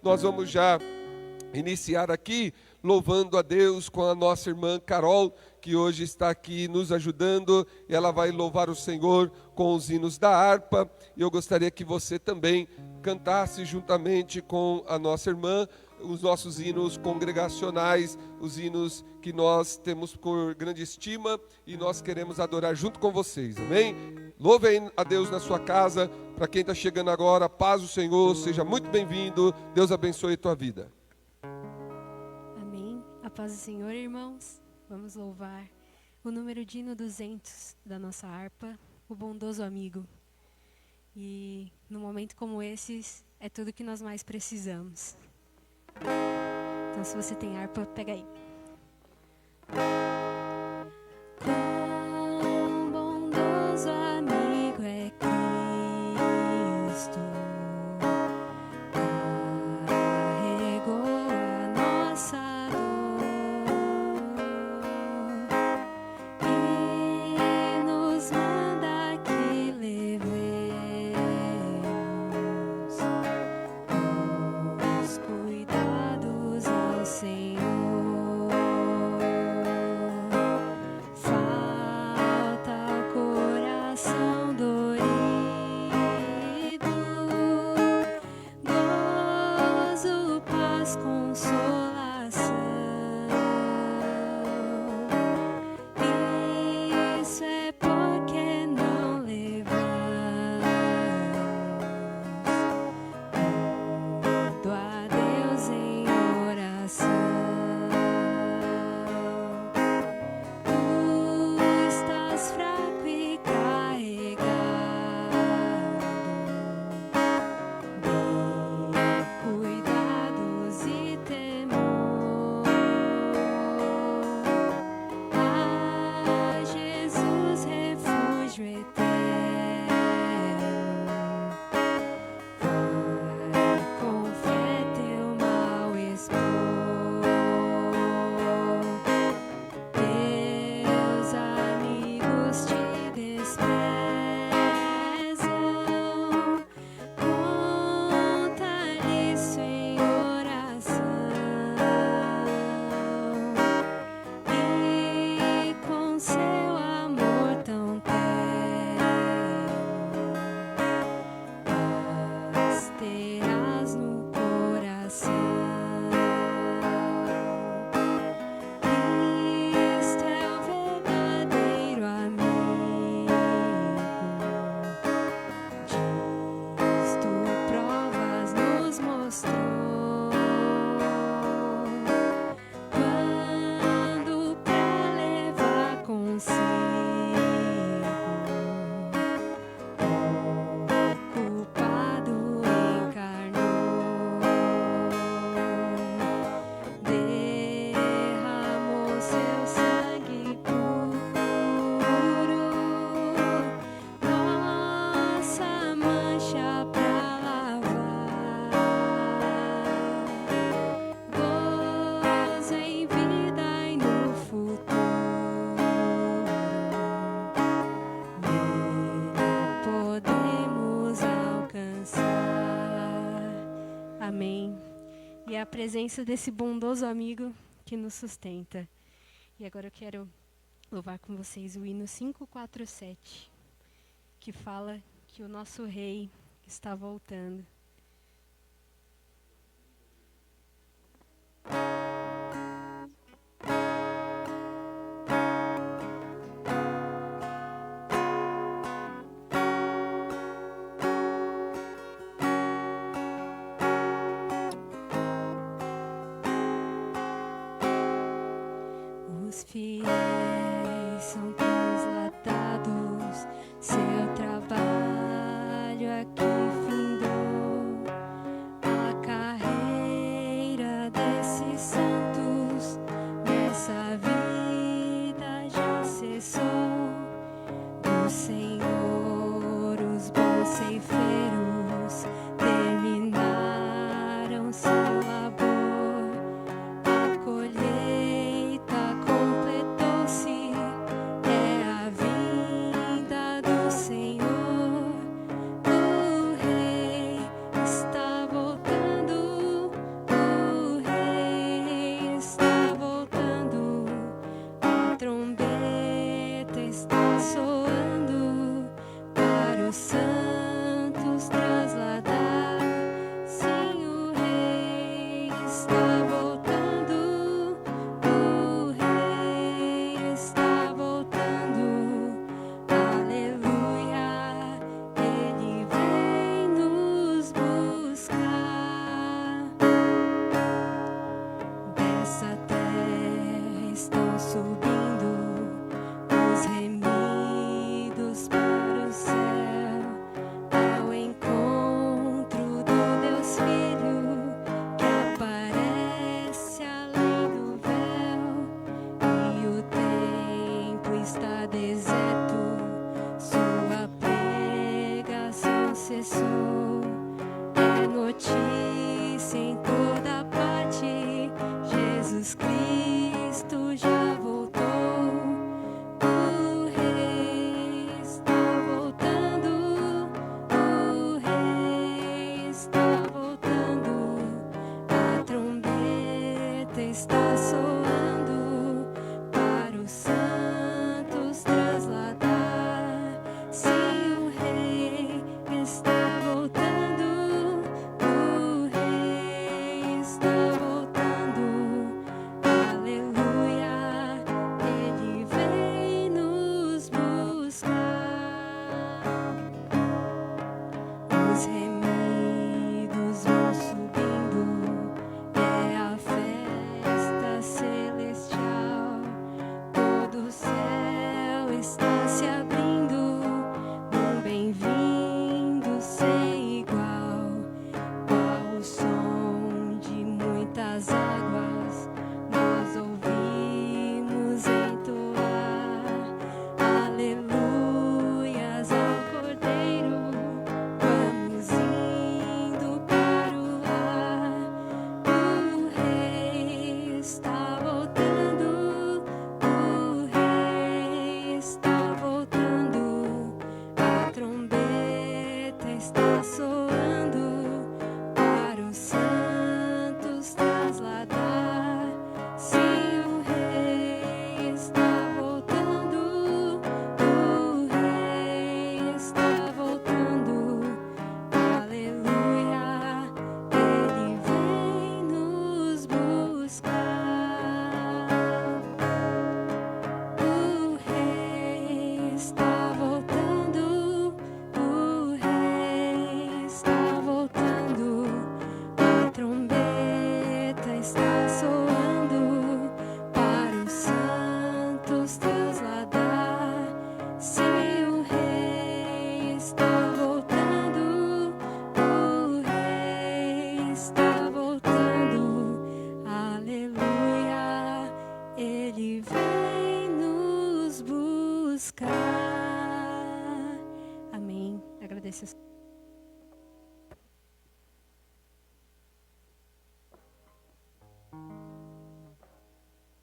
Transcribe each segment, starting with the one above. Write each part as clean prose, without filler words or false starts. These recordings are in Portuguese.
Nós vamos já iniciar aqui louvando a Deus com a nossa irmã Carol, que hoje está aqui nos ajudando. Ela vai louvar o Senhor com os hinos da harpa. E eu gostaria que você também cantasse juntamente com a nossa irmã os nossos hinos congregacionais, os hinos que nós temos por grande estima e nós queremos adorar junto com vocês, amém? Louvem a Deus na sua casa. Para quem está chegando agora, paz do Senhor, seja muito bem-vindo. Deus abençoe a tua vida. Amém. A paz do Senhor, irmãos. Vamos louvar o número de hino 200 da nossa harpa, o bondoso amigo. E num momento como esses, é tudo que nós mais precisamos. Então, se você tem harpa, pega aí. Quão bondoso amigo é Cristo, carregou a nossa dor e nos manda que levemos os cuidados ao Senhor. Falta ao coração dorido, gozo, paz, consolação. Isso é porque não levamos tudo a Deus em oração. Tu estás fraco e carregado de cuidados e temor. A Jesus, refúgio eterno, vai com fé teu mal expor. Teus amigos te desprezam, conta isso em oração, e com seu amor tão terno, paz terás no coração. Cristo é o verdadeiro amigo, disto provas nos mostrou, quando pra levar consigo o culpado encarnou, derramou seu sangue puro, nossa mancha pra lavar, gozo em vida e no futuro, nele podemos alcançar. Amém. E é a presença desse bondoso amigo que nos sustenta. E agora eu quero louvar com vocês o hino 547, que fala que o nosso rei está voltando. Os fiéis são transladados, seu trabalho aqui findou. A carreira desses santos nessa vida já cessou. Do Senhor os bons ceifeiros terminaram seu labor. A colheita completou. acontece em toda parte. Jesus Cristo já voltou. O Rei está voltando. O Rei está voltando. A trombeta está soando para os santos trasladar. Sim, o Rei está voltando. O Rei está voltando. Aleluia, Ele vem nos buscar. Os remidos vão subindo, é a festa celestial. Todo o céu está se abrindo, um bem-vindo sem igual. Qual o som de muitas águas nós ouvimos entoar. Aleluias ao Cordeiro, vamos indo para o ar. O Rei está voltando. O Rei está voltando. A trombeta está soando para os santos trasladar. Sim, o Rei está voltando. O Rei está voltando. Aleluia, Ele vem nos buscar. O Rei está voltando. O Rei está voltando. A trombeta está soando para os santos trasladar. Sim, o Rei está voltando. O Rei está voltando. Aleluia, Ele vem nos buscar. Amém. Agradeço.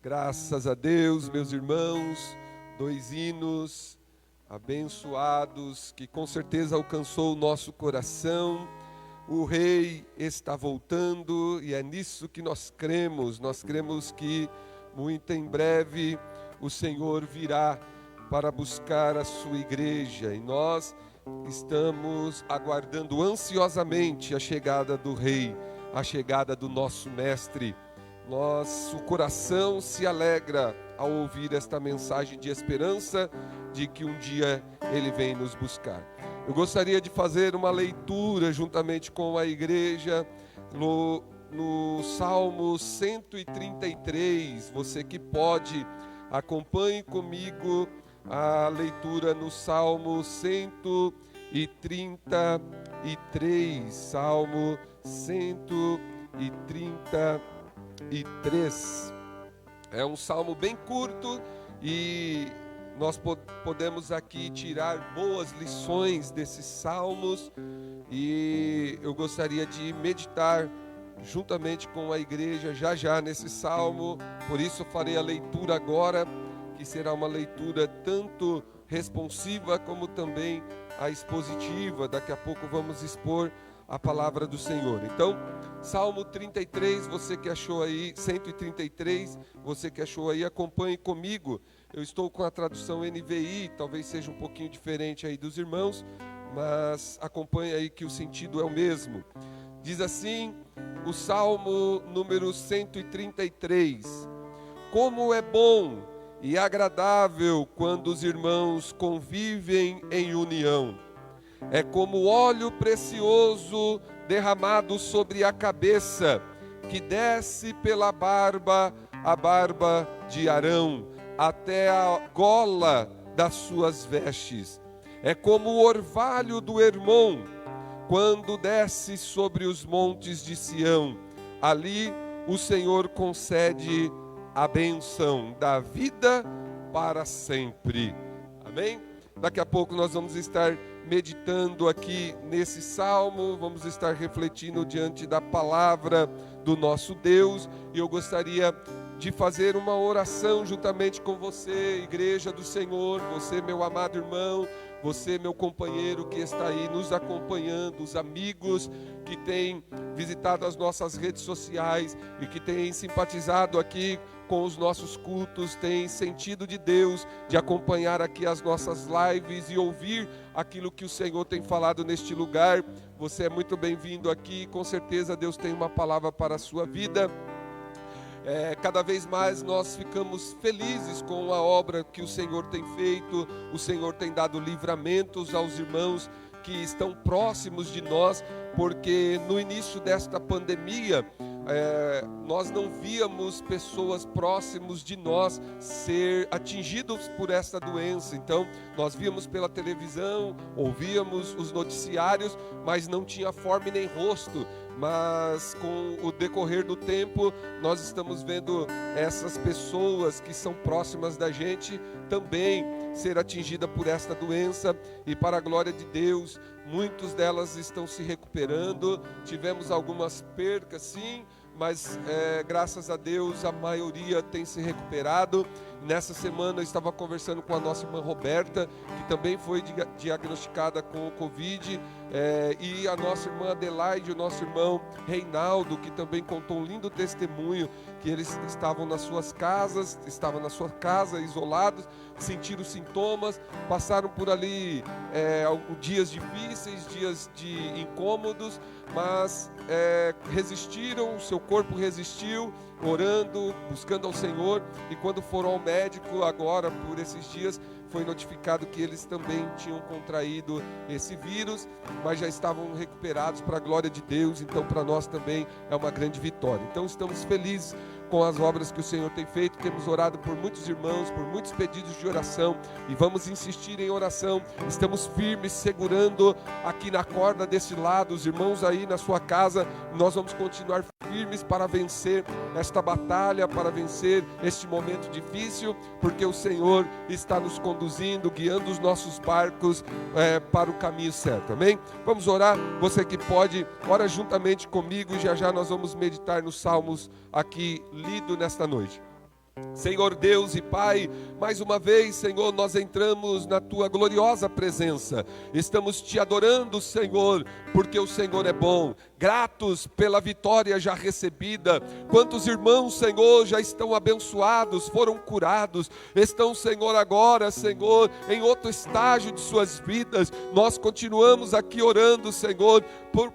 Graças a Deus, meus irmãos, 2 hinos abençoados que com certeza alcançou o nosso coração. O Rei está voltando e é nisso que nós cremos. Nós cremos que muito em breve o Senhor virá para buscar a sua igreja e nós estamos aguardando ansiosamente a chegada do Rei, a chegada do nosso Mestre. Nosso coração se alegra ao ouvir esta mensagem de esperança de que um dia Ele vem nos buscar. Eu gostaria de fazer uma leitura juntamente com a igreja no Salmo 133. Você que pode, acompanhe comigo a leitura no Salmo 133. Salmo 133. É um salmo bem curto e nós podemos aqui tirar boas lições desses salmos e eu gostaria de meditar juntamente com a igreja já nesse salmo. Por isso eu farei a leitura agora, que será uma leitura tanto responsiva como também a expositiva. Daqui a pouco vamos expor a palavra do Senhor. Então, Salmo 33, você que achou aí, 133, você que achou aí, acompanhe comigo. Eu estou com a tradução NVI, talvez seja um pouquinho diferente aí dos irmãos, mas acompanhe aí que o sentido é o mesmo. Diz assim, o Salmo número 133: Como é bom e agradável quando os irmãos convivem em união. É como óleo precioso derramado sobre a cabeça, que desce pela barba, a barba de Arão, até a gola das suas vestes. É como o orvalho do Hermon, quando desce sobre os montes de Sião. Ali o Senhor concede a bênção da vida para sempre. Amém? Daqui a pouco nós vamos estar meditando aqui nesse salmo, vamos estar refletindo diante da palavra do nosso Deus, e eu gostaria de fazer uma oração juntamente com você, igreja do Senhor, você, meu amado irmão, você, meu companheiro que está aí nos acompanhando, os amigos que têm visitado as nossas redes sociais e que têm simpatizado aqui com os nossos cultos, têm sentido de Deus de acompanhar aqui as nossas lives e ouvir aquilo que o Senhor tem falado neste lugar. Você é muito bem-vindo aqui, com certeza Deus tem uma palavra para a sua vida. Cada vez mais nós ficamos felizes com a obra que o Senhor tem feito. O Senhor tem dado livramentos aos irmãos que estão próximos de nós, porque no início desta pandemia, nós não víamos pessoas próximos de nós ser atingidos por esta doença. Então, nós víamos pela televisão, ouvíamos os noticiários, mas não tinha forma e nem rosto. Mas com o decorrer do tempo, nós estamos vendo essas pessoas que são próximas da gente também ser atingida por esta doença, e para a glória de Deus, muitas delas estão se recuperando. Tivemos algumas percas, sim, mas graças a Deus a maioria tem se recuperado. Nessa semana eu estava conversando com a nossa irmã Roberta, que também foi diagnosticada com o Covid, e a nossa irmã Adelaide, o nosso irmão Reinaldo, que também contou um lindo testemunho, que eles estavam na sua casa, isolados, sentiram sintomas, passaram por ali dias difíceis, dias de incômodos, mas resistiram, o seu corpo resistiu, orando, buscando ao Senhor, e quando foram ao médico agora, por esses dias, foi notificado que eles também tinham contraído esse vírus, mas já estavam recuperados para a glória de Deus. Então para nós também é uma grande vitória. Então estamos felizes com as obras que o Senhor tem feito. Temos orado por muitos irmãos, por muitos pedidos de oração, e vamos insistir em oração. Estamos firmes, segurando aqui na corda desse lado, os irmãos aí na sua casa. Nós vamos continuar firmes para vencer esta batalha, para vencer este momento difícil, porque o Senhor está nos conduzindo, guiando os nossos barcos para o caminho certo, amém? Vamos orar. Você que pode, ora juntamente comigo, e já já nós vamos meditar nos salmos aqui lido nesta noite. Senhor Deus e Pai, mais uma vez, Senhor, nós entramos na Tua gloriosa presença. Estamos Te adorando, Senhor, porque o Senhor é bom. Gratos pela vitória já recebida. Quantos irmãos, Senhor, já estão abençoados, foram curados, estão, Senhor, agora, Senhor, em outro estágio de suas vidas. Nós continuamos aqui orando, Senhor,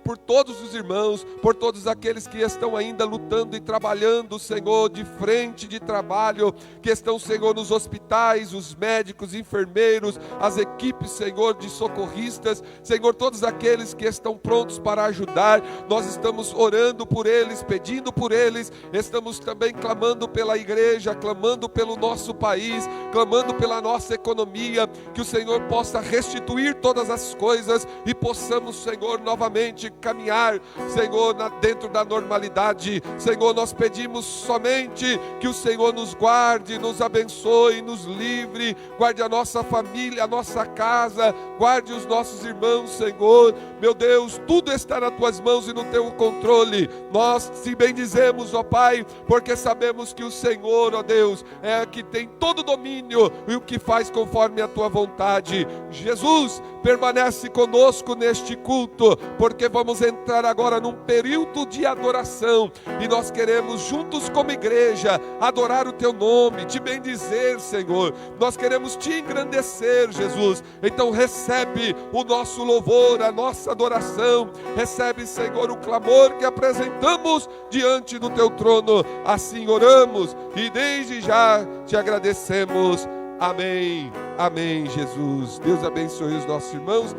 por todos os irmãos, por todos aqueles que estão ainda lutando e trabalhando, Senhor, de frente de trabalho, que estão, Senhor, nos hospitais, os médicos, enfermeiros, as equipes, Senhor, de socorristas, Senhor, todos aqueles que estão prontos para ajudar. Nós estamos orando por eles, pedindo por eles, estamos também clamando pela igreja, clamando pelo nosso país, clamando pela nossa economia, que o Senhor possa restituir todas as coisas e possamos, Senhor, novamente caminhar, Senhor, dentro da normalidade. Senhor, nós pedimos somente que o Senhor nos guarde, nos abençoe, nos livre, guarde a nossa família, a nossa casa, guarde os nossos irmãos, Senhor. Meu Deus, tudo está nas Tuas mãos e no Teu controle. Nós te bendizemos, ó Pai, porque sabemos que o Senhor, ó Deus, é que tem todo o domínio e o que faz conforme a Tua vontade. Jesus, permanece conosco neste culto, porque vamos entrar agora num período de adoração, e nós queremos juntos como igreja adorar o Teu nome, Te bendizer, Senhor. Nós queremos Te engrandecer, Jesus. Então recebe o nosso louvor, a nossa adoração. Recebe, Senhor, o clamor que apresentamos diante do Teu trono. Assim oramos e desde já Te agradecemos. Amém, amém, Jesus. Deus abençoe os nossos irmãos.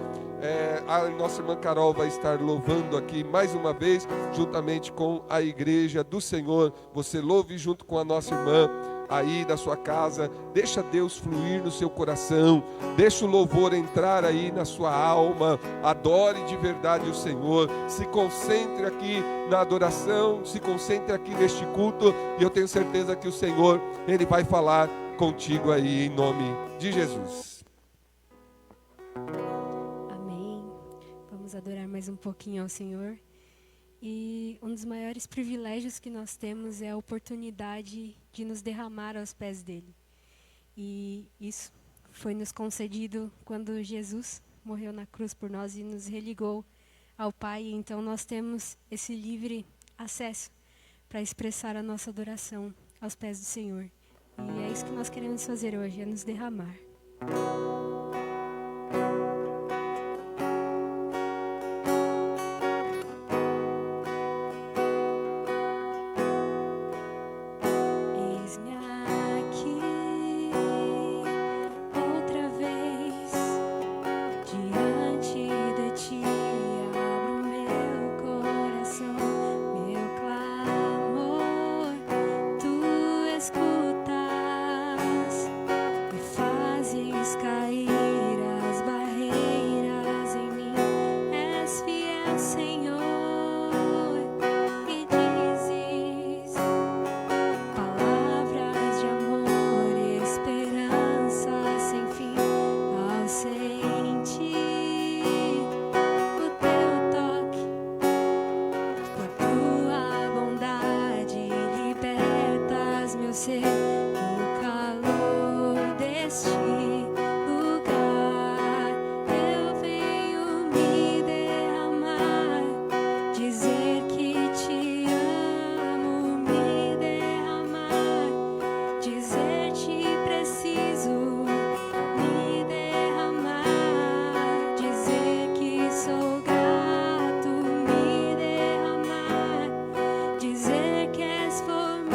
A nossa irmã Carol vai estar louvando aqui mais uma vez, juntamente com a igreja do Senhor. Você louve junto com a nossa irmã aí da sua casa. Deixa Deus fluir no seu coração, deixa o louvor entrar aí na sua alma. Adore de verdade o Senhor, se concentre aqui na adoração, se concentre aqui neste culto, e eu tenho certeza que o Senhor, Ele vai falar contigo aí, em nome de Jesus. Amém. Vamos adorar mais um pouquinho ao Senhor. E um dos maiores privilégios que nós temos é a oportunidade de nos derramar aos pés dele. E isso foi nos concedido quando Jesus morreu na cruz por nós e nos religou ao Pai. Então nós temos esse livre acesso para expressar a nossa adoração aos pés do Senhor. E é isso que nós queremos fazer hoje, é nos derramar. Dizer que és formoso.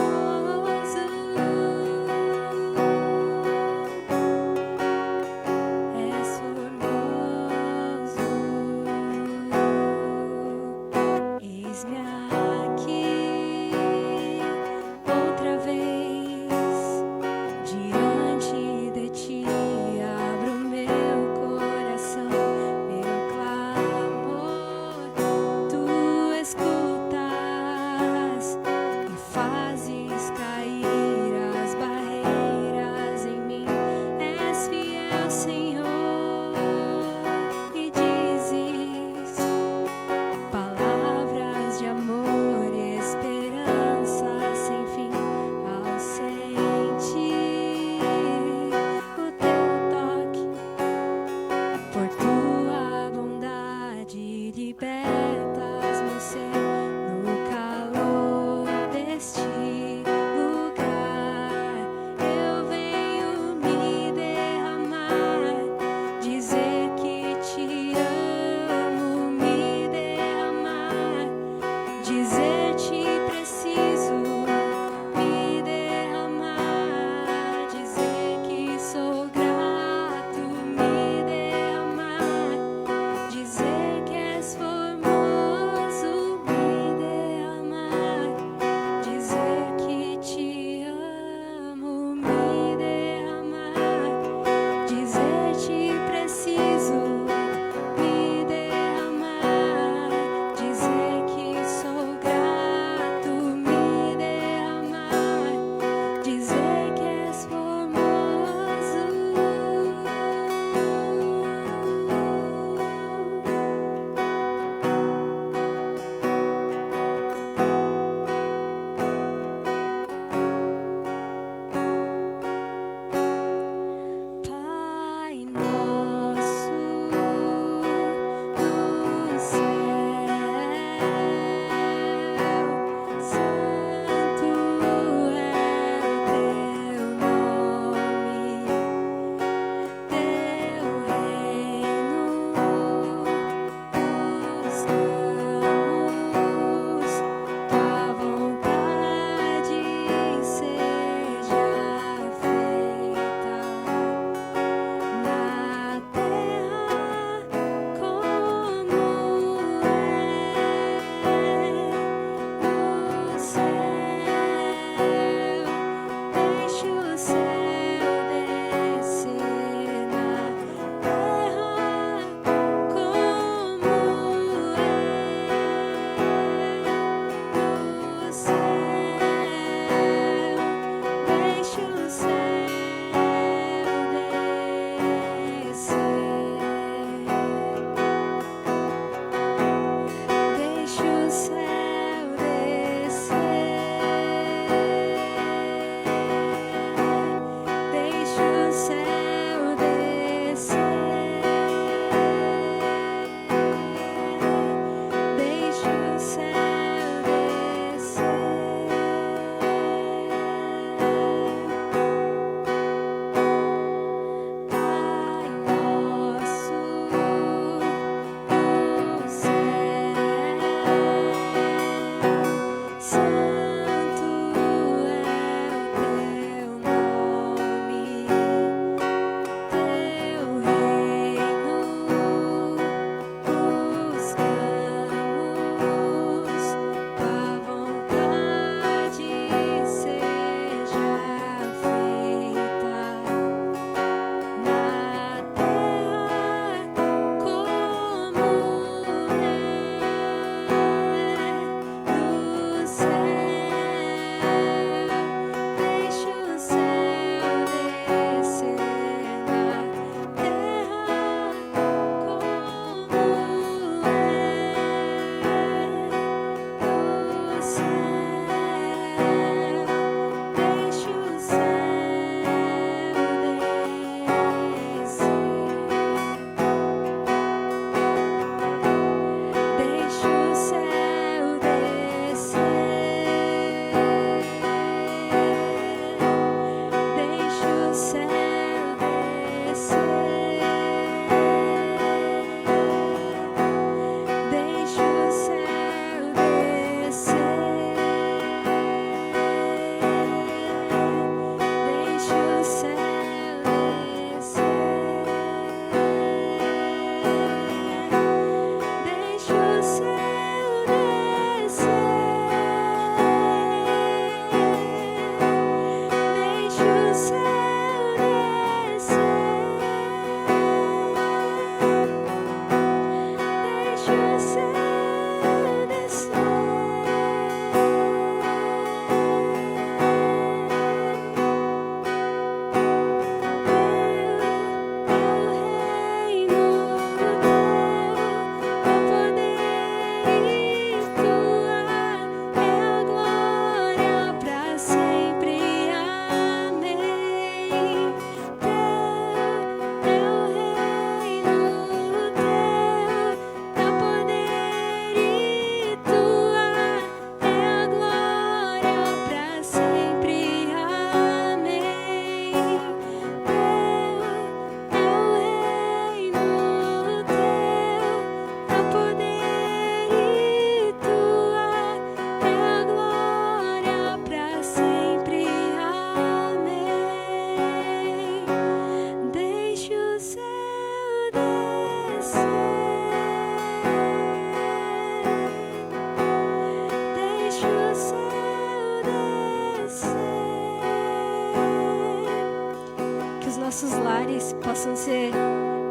nossos lares possam ser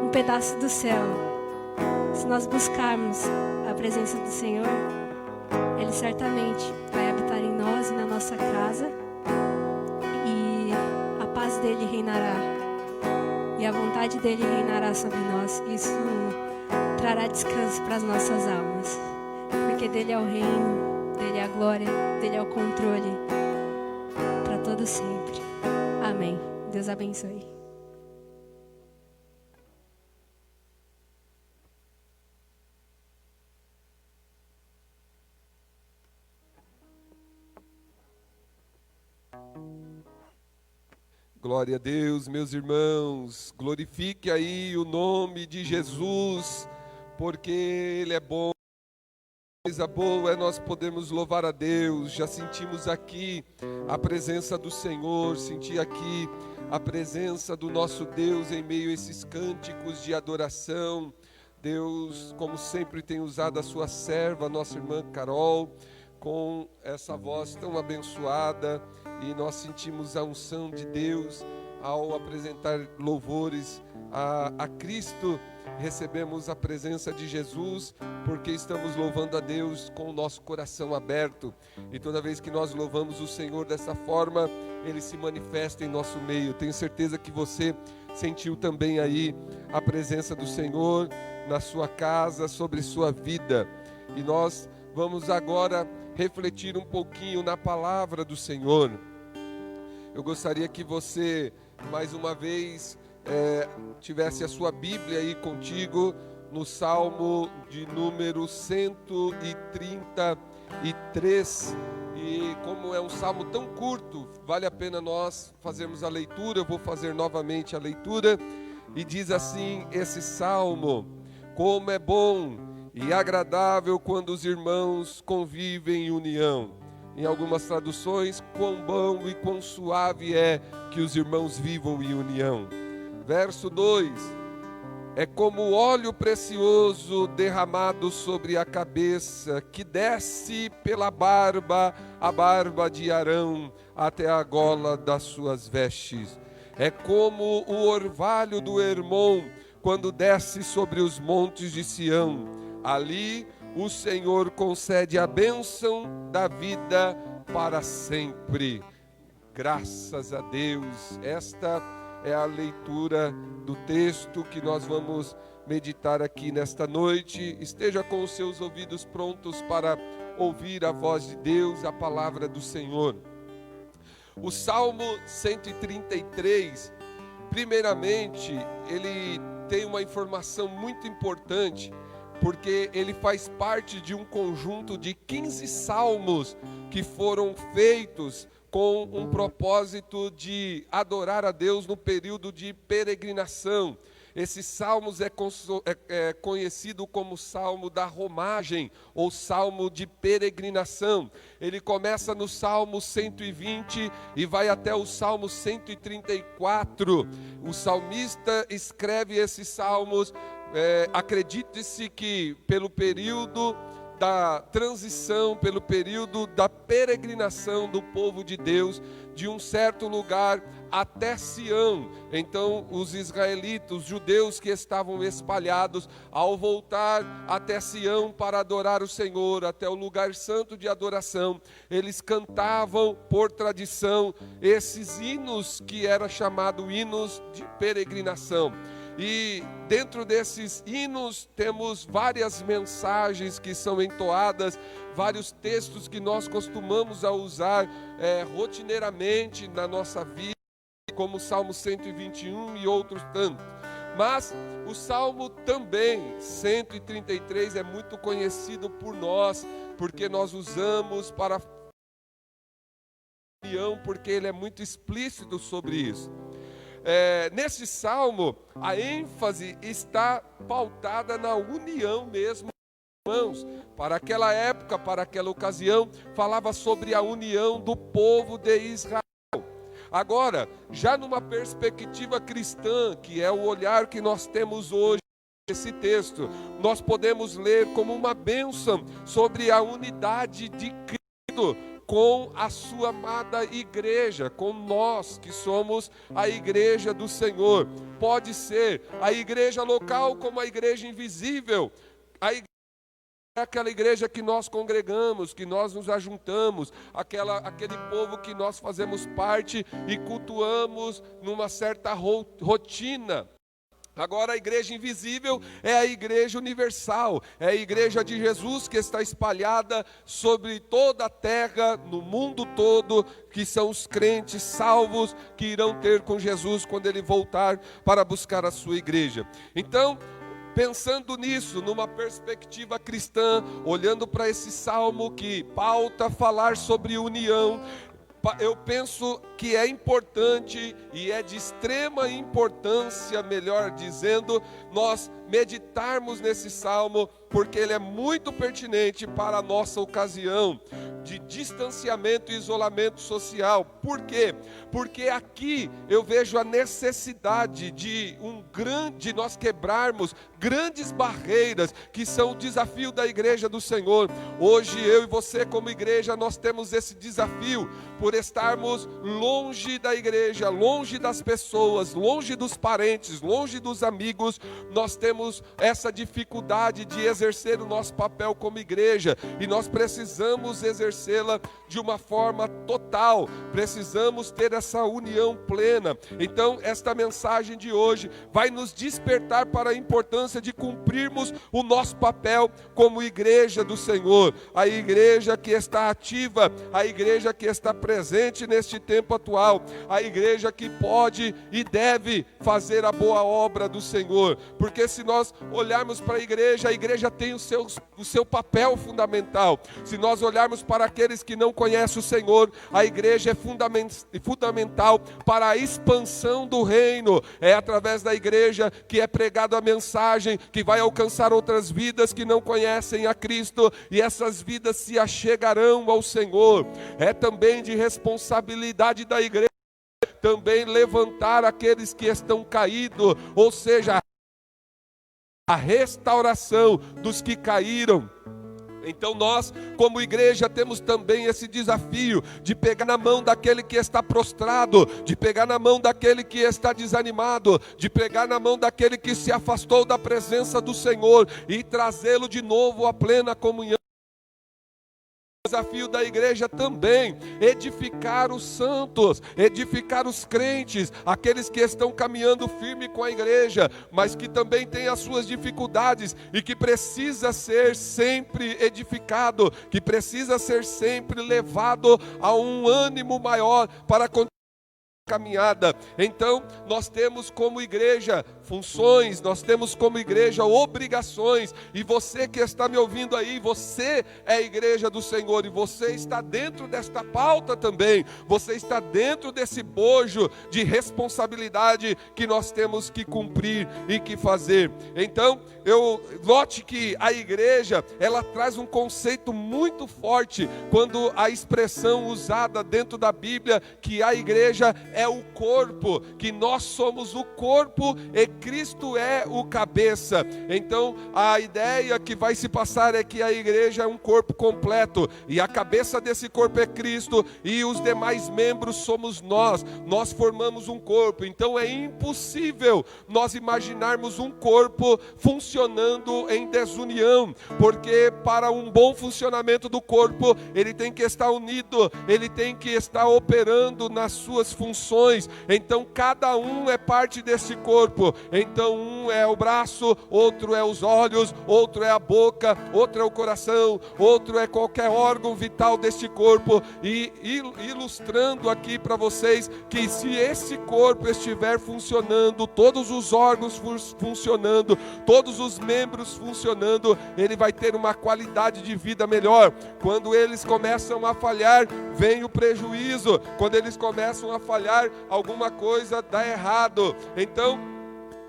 um pedaço do céu. Se nós buscarmos a presença do Senhor, Ele certamente vai habitar em nós e na nossa casa, e a paz dele reinará, e a vontade dele reinará sobre nós. Isso trará descanso para as nossas almas, porque dele é o reino, dele é a glória, dele é o controle, para todo sempre. Amém. Deus abençoe. Glória a Deus, meus irmãos, glorifique aí o nome de Jesus, porque Ele é bom. Coisa boa é nós podermos louvar a Deus. Já sentimos aqui a presença do Senhor, senti aqui a presença do nosso Deus em meio a esses cânticos de adoração. Deus, como sempre, tem usado a sua serva, nossa irmã Carol, com essa voz tão abençoada, e nós sentimos a unção de Deus ao apresentar louvores a Cristo. Recebemos a presença de Jesus, porque estamos louvando a Deus com o nosso coração aberto, e toda vez que nós louvamos o Senhor dessa forma, Ele se manifesta em nosso meio. Tenho certeza que você sentiu também aí a presença do Senhor na sua casa, sobre sua vida, e nós vamos agora refletir um pouquinho na palavra do Senhor. Eu gostaria que você, mais uma vez, tivesse a sua Bíblia aí contigo, no Salmo de número 133, e como é um salmo tão curto, vale a pena nós fazermos a leitura. Eu vou fazer novamente a leitura, e diz assim esse salmo: como é bom e agradável quando os irmãos convivem em união. Em algumas traduções, quão bom e quão suave é que os irmãos vivam em união. Verso 2: é como óleo precioso derramado sobre a cabeça, que desce pela barba, a barba de Arão, até a gola das suas vestes. É como o orvalho do Hermon, quando desce sobre os montes de Sião. Ali o Senhor concede a bênção da vida para sempre. Graças a Deus. Esta é a leitura do texto que nós vamos meditar aqui nesta noite. Esteja com os seus ouvidos prontos para ouvir a voz de Deus, a palavra do Senhor. O Salmo 133, primeiramente, ele tem uma informação muito importante, porque ele faz parte de um conjunto de 15 salmos que foram feitos com um propósito de adorar a Deus no período de peregrinação. Esses salmos é conhecido como Salmo da Romagem, ou Salmo de Peregrinação. Ele começa no Salmo 120 e vai até o Salmo 134. O salmista escreve esses salmos, acredite-se que pelo período da transição, pelo período da peregrinação do povo de Deus, de um certo lugar até Sião. Então os israelitas, os judeus que estavam espalhados, ao voltar até Sião para adorar o Senhor, até o lugar santo de adoração, eles cantavam por tradição esses hinos que eram chamados hinos de peregrinação. E dentro desses hinos temos várias mensagens que são entoadas, vários textos que nós costumamos a usar rotineiramente na nossa vida, como o Salmo 121 e outros tantos. Mas o Salmo também, 133, é muito conhecido por nós, porque nós usamos para união, porque ele é muito explícito sobre isso. Nesse salmo, a ênfase está pautada na união mesmo, irmãos. Para aquela época, para aquela ocasião, falava sobre a união do povo de Israel. Agora, já numa perspectiva cristã, que é o olhar que nós temos hoje, esse texto, nós podemos ler como uma bênção sobre a unidade de Cristo, com a sua amada igreja, com nós que somos a igreja do Senhor. Pode ser a igreja local como a igreja invisível, a igreja é aquela igreja que nós congregamos, que nós nos ajuntamos, aquele povo que nós fazemos parte e cultuamos numa certa rotina. Agora a igreja invisível é a igreja universal, é a igreja de Jesus que está espalhada sobre toda a terra, no mundo todo, que são os crentes salvos que irão ter com Jesus quando ele voltar para buscar a sua igreja. Então, pensando nisso, numa perspectiva cristã, olhando para esse salmo que pauta falar sobre união, eu penso que é importante e é de extrema importância, melhor dizendo, nós meditarmos nesse salmo, porque ele é muito pertinente para a nossa ocasião de distanciamento e isolamento social. Por quê? Porque aqui eu vejo a necessidade de nós quebrarmos grandes barreiras que são o desafio da igreja do Senhor. Hoje eu e você como igreja nós temos esse desafio por estarmos longe da igreja, longe das pessoas, longe dos parentes, longe dos amigos. Nós temos essa dificuldade de exercer o nosso papel como igreja e nós precisamos exercê-la de uma forma total, precisamos ter essa união plena. Então esta mensagem de hoje vai nos despertar para a importância de cumprirmos o nosso papel como igreja do Senhor, a igreja que está ativa, a igreja que está presente neste tempo atual, a igreja que pode e deve fazer a boa obra do Senhor, porque se nós olharmos para a igreja tem o seu papel fundamental. Se nós olharmos para aqueles que não conhecem o Senhor, a igreja é fundamental para a expansão do reino. É através da igreja que é pregada a mensagem que vai alcançar outras vidas que não conhecem a Cristo, e essas vidas se achegarão ao Senhor. É também de responsabilidade da igreja também levantar aqueles que estão caídos, ou seja, a restauração dos que caíram. Então nós, como igreja, temos também esse desafio de pegar na mão daquele que está prostrado, de pegar na mão daquele que está desanimado, de pegar na mão daquele que se afastou da presença do Senhor e trazê-lo de novo à plena comunhão. O desafio da igreja também, edificar os santos, edificar os crentes, aqueles que estão caminhando firme com a igreja, mas que também têm as suas dificuldades e que precisa ser sempre edificado, que precisa ser sempre levado a um ânimo maior para continuar a caminhada. Então nós temos como igreja funções, nós temos como igreja obrigações, e você que está me ouvindo aí, você é a igreja do Senhor, e você está dentro desta pauta também, você está dentro desse bojo de responsabilidade que nós temos que cumprir e que fazer. Então, note que a igreja, ela traz um conceito muito forte, quando a expressão usada dentro da Bíblia, que a igreja é o corpo, que nós somos o corpo e Cristo é o cabeça. Então a ideia que vai se passar é que a igreja é um corpo completo, e a cabeça desse corpo é Cristo, e os demais membros somos nós formamos um corpo. Então é impossível nós imaginarmos um corpo funcionando em desunião, porque para um bom funcionamento do corpo, ele tem que estar unido, ele tem que estar operando nas suas funções. Então cada um é parte desse corpo. Então um é o braço, outro é os olhos, outro é a boca, outro é o coração, outro é qualquer órgão vital deste corpo, e ilustrando aqui para vocês que se esse corpo estiver funcionando, todos os órgãos funcionando, todos os membros funcionando, ele vai ter uma qualidade de vida melhor. Quando eles começam a falhar, vem o prejuízo. Quando eles começam a falhar, alguma coisa dá errado. Então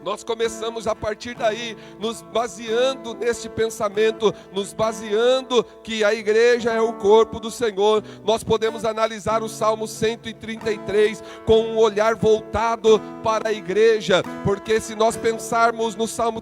Nós começamos a partir daí, nos baseando neste pensamento, nos baseando que a igreja é o corpo do Senhor. Nós podemos analisar o Salmo 133 com um olhar voltado para a igreja, porque se nós pensarmos no Salmo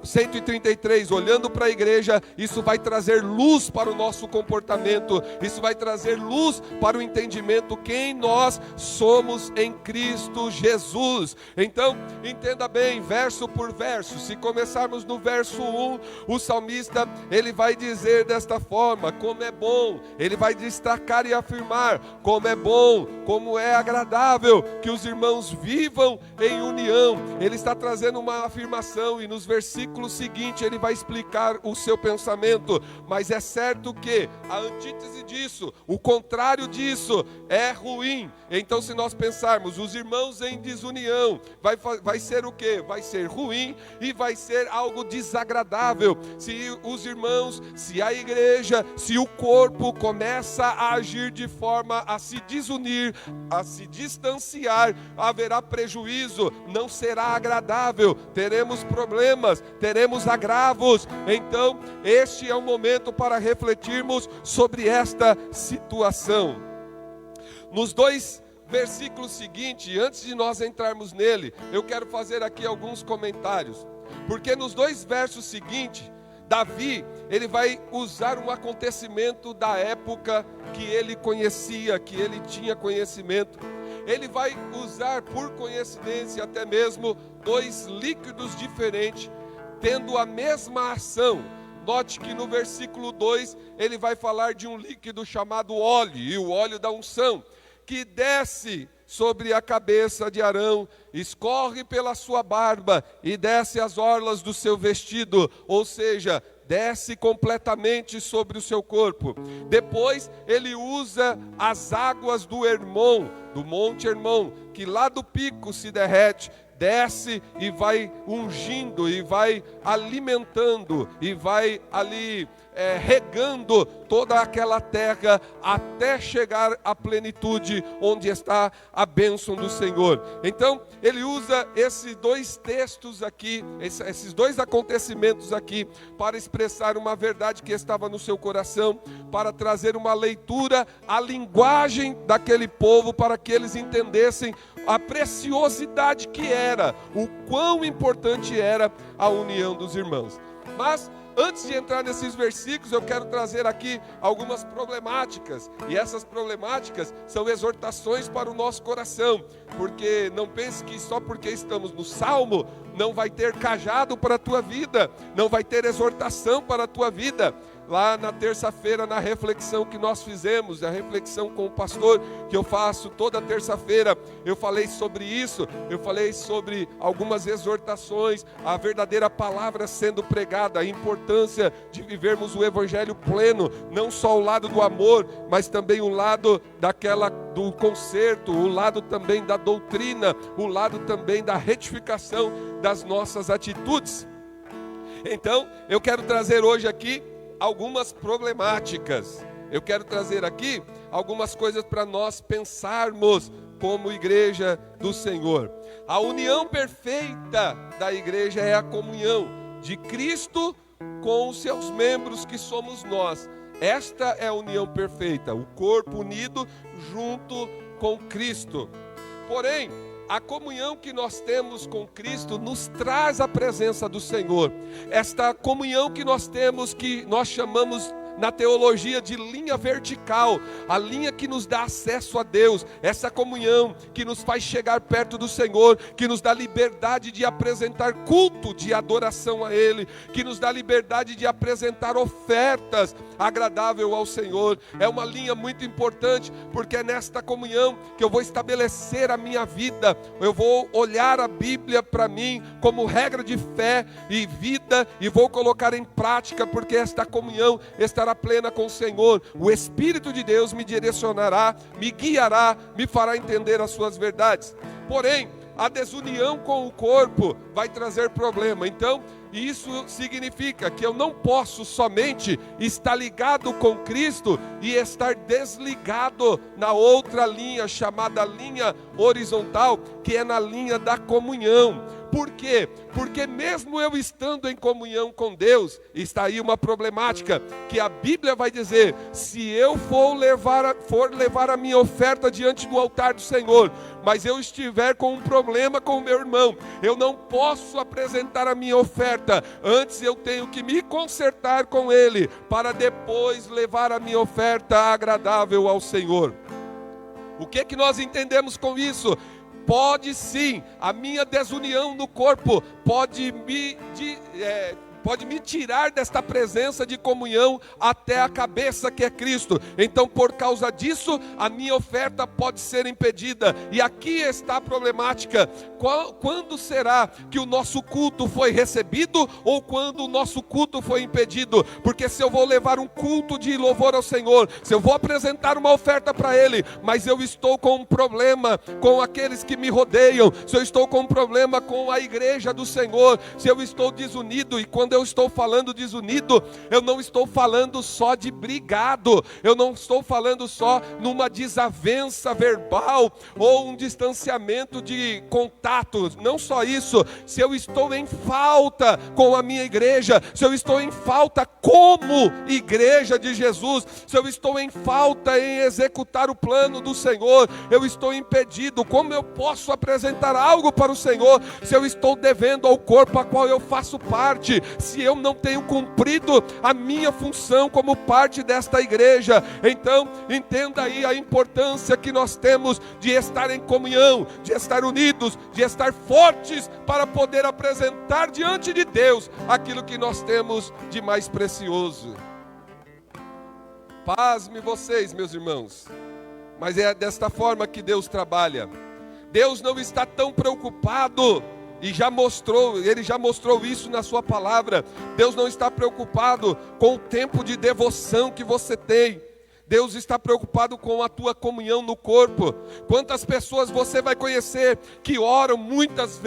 133, olhando para a igreja, isso vai trazer luz para o nosso comportamento, isso vai trazer luz para o entendimento quem nós somos em Cristo Jesus. Então, entenda bem, verso por verso. Se começarmos no verso 1, o salmista, ele vai dizer desta forma, como é bom, ele vai destacar e afirmar, como é bom, como é agradável que os irmãos vivam em união. Ele está trazendo uma afirmação e nos versículos seguintes ele vai explicar o seu pensamento, mas é certo que a antítese disso, o contrário disso, é ruim. Então, se nós pensarmos, os irmãos em desunião, vai ser o quê? Vai ser ruim e vai ser algo desagradável. Se os irmãos, se a igreja, se o corpo começa a agir de forma a se desunir, a se distanciar, haverá prejuízo, não será agradável, teremos problemas, teremos agravos. Então, este é o momento para refletirmos sobre esta situação. Nos dois versículo seguinte, antes de nós entrarmos nele, eu quero fazer aqui alguns comentários, porque nos dois versos seguintes, Davi, ele vai usar um acontecimento da época que ele conhecia, que ele tinha conhecimento. Ele vai usar por coincidência até mesmo dois líquidos diferentes, tendo a mesma ação. Note que no versículo 2, ele vai falar de um líquido chamado óleo, e o óleo da unção, que desce sobre a cabeça de Arão, escorre pela sua barba e desce as orlas do seu vestido, ou seja, desce completamente sobre o seu corpo. Depois ele usa as águas do Hermon, do Monte Hermon, que lá do pico se derrete, desce e vai ungindo, e vai alimentando, e vai ali regando toda aquela terra, até chegar à plenitude, onde está a bênção do Senhor. Então, ele usa esses dois textos aqui, esses dois acontecimentos aqui, para expressar uma verdade que estava no seu coração, para trazer uma leitura à linguagem daquele povo, para que eles entendessem a preciosidade que era, o quão importante era a união dos irmãos. Mas, antes de entrar nesses versículos, eu quero trazer aqui algumas problemáticas, e essas problemáticas são exortações para o nosso coração, porque não pense que só porque estamos no Salmo, não vai ter cajado para a tua vida, não vai ter exortação para a tua vida. Lá na terça-feira, na reflexão que nós fizemos, a reflexão com o pastor, que eu faço toda terça-feira, eu falei sobre isso, eu falei sobre algumas exortações, a verdadeira palavra sendo pregada, a importância de vivermos o evangelho pleno, não só o lado do amor, mas também o lado do conserto, o lado também da doutrina, o lado também da retificação das nossas atitudes. Então, eu quero trazer hoje aqui algumas problemáticas. Eu quero trazer aqui algumas coisas para nós pensarmos como igreja do Senhor. A união perfeita da igreja é a comunhão de Cristo com os seus membros, que somos nós. Esta é a união perfeita, o corpo unido junto com Cristo. Porém, a comunhão que nós temos com Cristo nos traz a presença do Senhor. Esta comunhão que nós temos, que nós chamamos na teologia de linha vertical, a linha que nos dá acesso a Deus, essa comunhão que nos faz chegar perto do Senhor, que nos dá liberdade de apresentar culto de adoração a Ele, que nos dá liberdade de apresentar ofertas agradáveis ao Senhor. É uma linha muito importante, porque é nesta comunhão que eu vou estabelecer a minha vida, eu vou olhar a Bíblia para mim como regra de fé e vida, e vou colocar em prática, porque esta comunhão estará plena com o Senhor. O Espírito de Deus me direcionará, me guiará, me fará entender as suas verdades. Porém, a desunião com o corpo vai trazer problema. Então, isso significa que eu não posso somente estar ligado com Cristo e estar desligado na outra linha, chamada linha horizontal, que é na linha da comunhão. Por quê? Porque mesmo eu estando em comunhão com Deus, está aí uma problemática, que a Bíblia vai dizer, se eu for levar a minha oferta diante do altar do Senhor, mas eu estiver com um problema com o meu irmão, eu não posso apresentar a minha oferta, antes eu tenho que me consertar com ele, para depois levar a minha oferta agradável ao Senhor. O que nós entendemos com isso? Pode sim, a minha desunião no corpo pode me tirar desta presença de comunhão até a cabeça que é Cristo. Então, por causa disso, a minha oferta pode ser impedida. E aqui está a problemática. Quando será que o nosso culto foi recebido ou quando o nosso culto foi impedido? Porque se eu vou levar um culto de louvor ao Senhor, se eu vou apresentar uma oferta para Ele, mas eu estou com um problema com aqueles que me rodeiam, se eu estou com um problema com a igreja do Senhor, se eu estou desunido, e quando eu estou falando desunido, eu não estou falando só de brigado, eu não estou falando só numa desavença verbal ou um distanciamento de contato, não só isso. Se eu estou em falta com a minha igreja, se eu estou em falta como igreja de Jesus, se eu estou em falta em executar o plano do Senhor, eu estou impedido. Como eu posso apresentar algo para o Senhor se eu estou devendo ao corpo a qual eu faço parte, se eu não tenho cumprido a minha função como parte desta igreja? Então, entenda aí a importância que nós temos de estar em comunhão, de estar unidos, de estar fortes para poder apresentar diante de Deus aquilo que nós temos de mais precioso. Pasme vocês, meus irmãos, mas é desta forma que Deus trabalha. Deus não está tão preocupado, e Ele já mostrou isso na sua palavra. Deus não está preocupado com o tempo de devoção que você tem. Deus está preocupado com a tua comunhão no corpo. Quantas pessoas você vai conhecer que oram muitas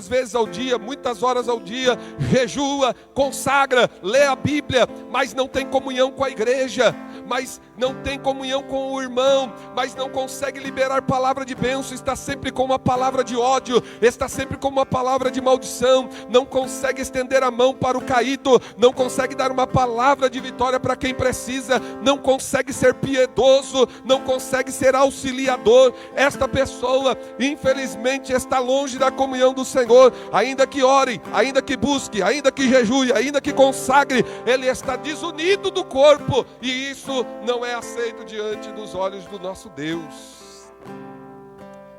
vezes ao dia, muitas horas ao dia, jejua, consagra, lê a Bíblia, mas não tem comunhão com a igreja, mas não tem comunhão com o irmão, mas não consegue liberar palavra de bênção, está sempre com uma palavra de ódio, está sempre com uma palavra de maldição, não consegue estender a mão para o caído, não consegue dar uma palavra de vitória para quem precisa, não consegue ser piedoso, não consegue ser auxiliador. Esta pessoa, infelizmente, está longe da comunhão do Senhor. Ainda que ore, ainda que busque, ainda que jejue, ainda que consagre, ele está desunido do corpo, e isso não é aceito diante dos olhos do nosso Deus.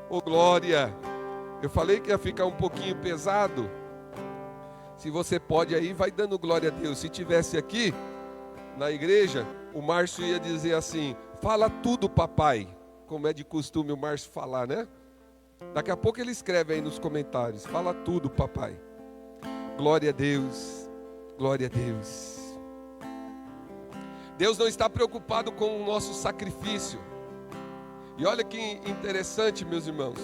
Oh glória! Eu falei que ia ficar um pouquinho pesado. Se você pode aí, vai dando glória a Deus. Se tivesse aqui na igreja, o Márcio ia dizer assim: fala tudo, papai. Como é de costume o Márcio falar, né? Daqui a pouco ele escreve aí nos comentários: fala tudo, papai. Glória a Deus, glória a Deus. Deus não está preocupado com o nosso sacrifício. E olha que interessante, meus irmãos,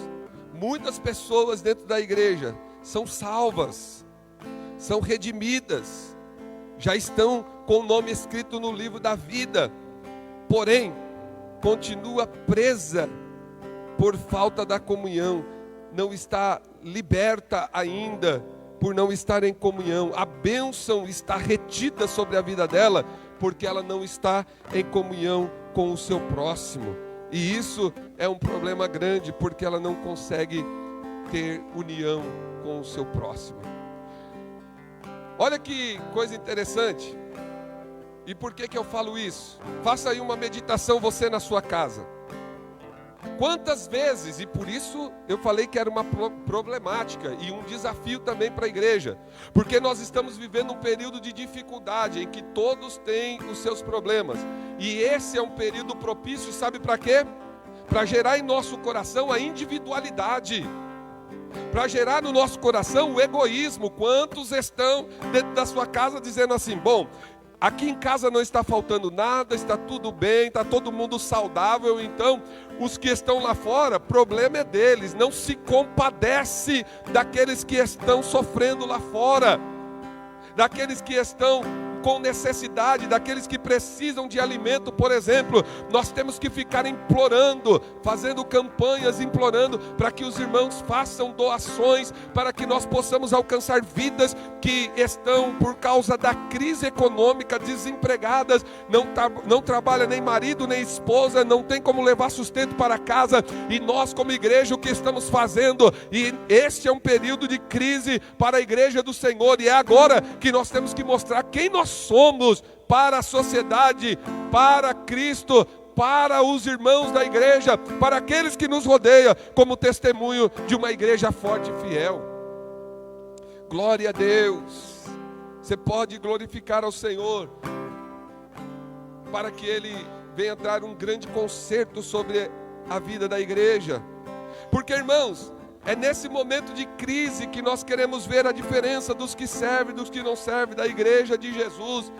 muitas pessoas dentro da igreja são salvas, são redimidas, já estão com o nome escrito no livro da vida, porém, continua presa por falta da comunhão, não está liberta ainda por não estar em comunhão. A bênção está retida sobre a vida dela, porque ela não está em comunhão com o seu próximo, e isso é um problema grande, porque ela não consegue ter união com o seu próximo. Olha que coisa interessante. E por que eu falo isso? Faça aí uma meditação você na sua casa. Quantas vezes, e por isso eu falei que era uma problemática e um desafio também para a igreja, porque nós estamos vivendo um período de dificuldade em que todos têm os seus problemas, e esse é um período propício, sabe para quê? Para gerar em nosso coração a individualidade, para gerar no nosso coração o egoísmo. Quantos estão dentro da sua casa dizendo assim: bom, aqui em casa não está faltando nada, está tudo bem, está todo mundo saudável, então os que estão lá fora, problema é deles. Não se compadece daqueles que estão sofrendo lá fora, daqueles que estão com necessidade, daqueles que precisam de alimento, por exemplo, nós temos que ficar implorando, fazendo campanhas, implorando para que os irmãos façam doações, para que nós possamos alcançar vidas que estão, por causa da crise econômica, desempregadas, não trabalha nem marido nem esposa, não tem como levar sustento para casa, e nós como igreja o que estamos fazendo, e este é um período de crise para a igreja do Senhor, e é agora que nós temos que mostrar quem nós somos para a sociedade, para Cristo, para os irmãos da igreja, para aqueles que nos rodeiam, como testemunho de uma igreja forte e fiel. Glória a Deus. Você pode glorificar ao Senhor, para que Ele venha dar um grande conserto sobre a vida da igreja. Porque, irmãos, é nesse momento de crise que nós queremos ver a diferença dos que servem e dos que não servem da igreja de Jesus.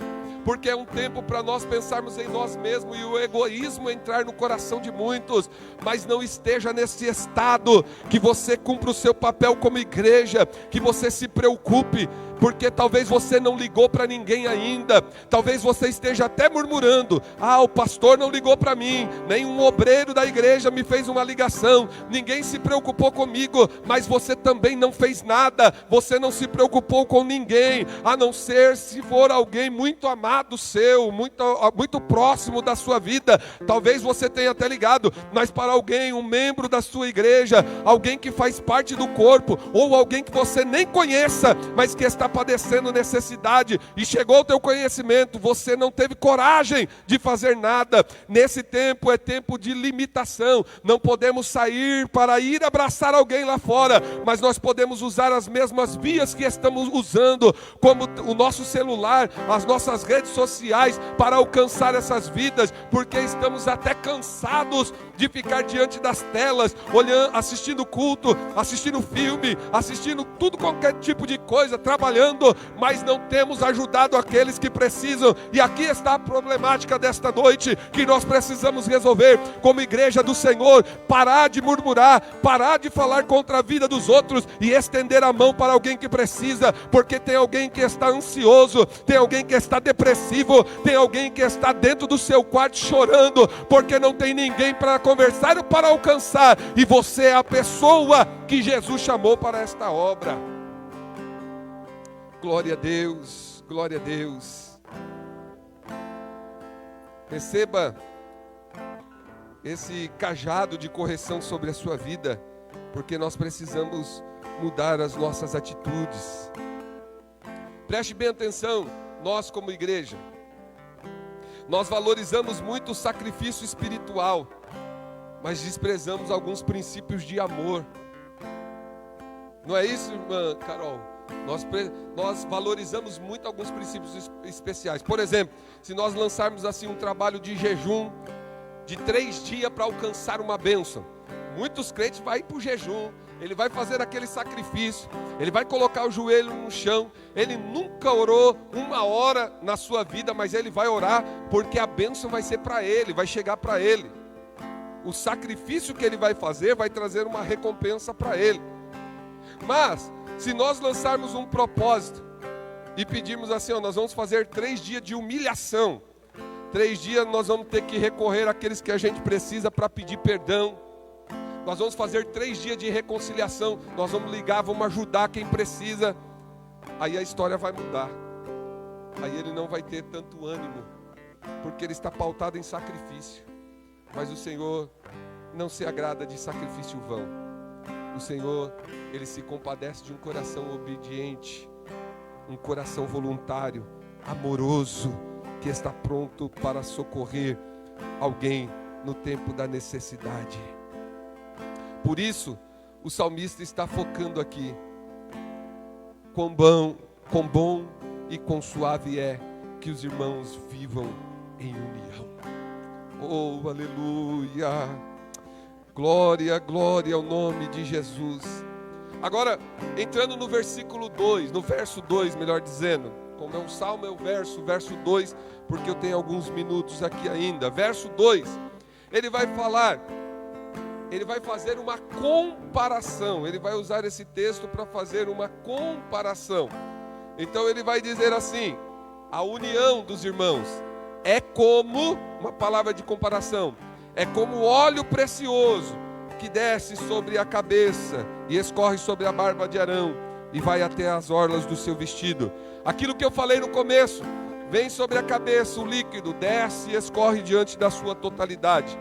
Porque é um tempo para nós pensarmos em nós mesmos e o egoísmo entrar no coração de muitos. Mas não esteja nesse estado, que você cumpra o seu papel como igreja, que você se preocupe, porque talvez você não ligou para ninguém ainda, talvez você esteja até murmurando: ah, o pastor não ligou para mim, nenhum obreiro da igreja me fez uma ligação, ninguém se preocupou comigo. Mas você também não fez nada, você não se preocupou com ninguém, a não ser se for alguém muito amado seu, muito próximo da sua vida. Talvez você tenha até ligado, mas para alguém, um membro da sua igreja, alguém que faz parte do corpo, ou alguém que você nem conheça, mas que está padecendo necessidade, e chegou ao teu conhecimento, você não teve coragem de fazer nada. Nesse tempo é tempo de limitação, não podemos sair para ir abraçar alguém lá fora, mas nós podemos usar as mesmas vias que estamos usando, como o nosso celular, as nossas redes sociais, para alcançar essas vidas, porque estamos até cansados de ficar diante das telas, olhando, assistindo culto, assistindo filme, assistindo tudo, qualquer tipo de coisa, trabalhando, mas não temos ajudado aqueles que precisam. E aqui está a problemática desta noite, que nós precisamos resolver como igreja do Senhor: parar de murmurar, parar de falar contra a vida dos outros e estender a mão para alguém que precisa, porque tem alguém que está ansioso, tem alguém que está depressivo, tem alguém que está dentro do seu quarto chorando, porque não tem ninguém para conversar ou para alcançar, e você é a pessoa que Jesus chamou para esta obra. Glória a Deus, glória a Deus. Receba esse cajado de correção sobre a sua vida, porque nós precisamos mudar as nossas atitudes. Preste bem atenção, nós como igreja, nós valorizamos muito o sacrifício espiritual, mas desprezamos alguns princípios de amor. Não é isso, irmã Carol? Nós valorizamos muito alguns princípios especiais. Por exemplo, se nós lançarmos assim um trabalho de jejum de 3 dias para alcançar uma bênção, muitos crentes vão para o jejum, ele vai fazer aquele sacrifício, ele vai colocar o joelho no chão, ele nunca orou 1 hora na sua vida, mas ele vai orar, porque a bênção vai ser para ele, vai chegar para ele. O sacrifício que ele vai fazer vai trazer uma recompensa para ele. Mas se nós lançarmos um propósito e pedirmos assim, nós vamos fazer 3 dias de humilhação, 3 dias nós vamos ter que recorrer àqueles que a gente precisa para pedir perdão, nós vamos fazer 3 dias de reconciliação, nós vamos ligar, vamos ajudar quem precisa, aí a história vai mudar, aí ele não vai ter tanto ânimo, porque ele está pautado em sacrifício. Mas o Senhor não se agrada de sacrifício vão. O Senhor, Ele se compadece de um coração obediente, um coração voluntário, amoroso, que está pronto para socorrer alguém no tempo da necessidade. Por isso, o salmista está focando aqui: quão bom e quão suave é que os irmãos vivam em união. Oh, aleluia! Glória, glória ao nome de Jesus. Agora, entrando no versículo 2, no verso 2, melhor dizendo, como é um salmo, é o verso 2, porque eu tenho alguns minutos aqui ainda. Verso 2, ele vai falar, ele vai fazer uma comparação, ele vai usar esse texto para fazer uma comparação. Então ele vai dizer assim: a união dos irmãos é como, uma palavra de comparação, é como óleo precioso que desce sobre a cabeça e escorre sobre a barba de Arão e vai até as orlas do seu vestido. Aquilo que eu falei no começo, vem sobre a cabeça o líquido, desce e escorre diante da sua totalidade.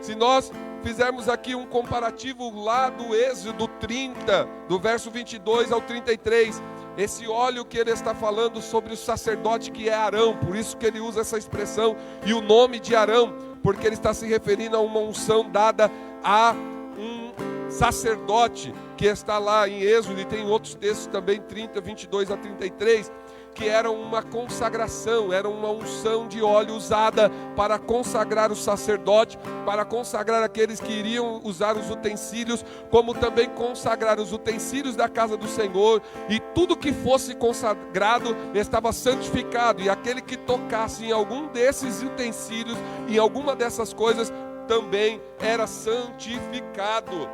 Se nós fizermos aqui um comparativo lá do Êxodo 30, do verso 22 ao 33, esse óleo que ele está falando sobre o sacerdote que é Arão, por isso que ele usa essa expressão e o nome de Arão, porque ele está se referindo a uma unção dada a um sacerdote que está lá em Êxodo, e tem outros textos também, 30, 22 a 33, que era uma consagração, era uma unção de óleo usada para consagrar o sacerdote, para consagrar aqueles que iriam usar os utensílios, como também consagrar os utensílios da casa do Senhor, e tudo que fosse consagrado estava santificado, e aquele que tocasse em algum desses utensílios, em alguma dessas coisas, também era santificado.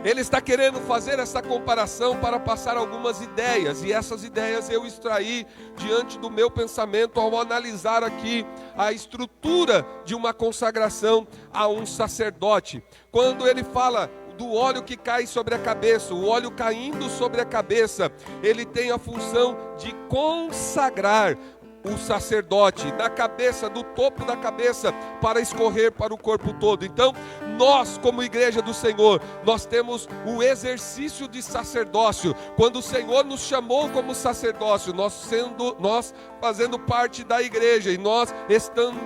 Ele está querendo fazer essa comparação para passar algumas ideias, e essas ideias eu extraí diante do meu pensamento ao analisar aqui a estrutura de uma consagração a um sacerdote. Quando ele fala do óleo que cai sobre a cabeça, o óleo caindo sobre a cabeça, ele tem a função de consagrar o sacerdote da cabeça, do topo da cabeça, para escorrer para o corpo todo. Então, nós como igreja do Senhor, nós temos o exercício de sacerdócio. Quando o Senhor nos chamou como sacerdócio, nós fazendo parte da igreja, e nós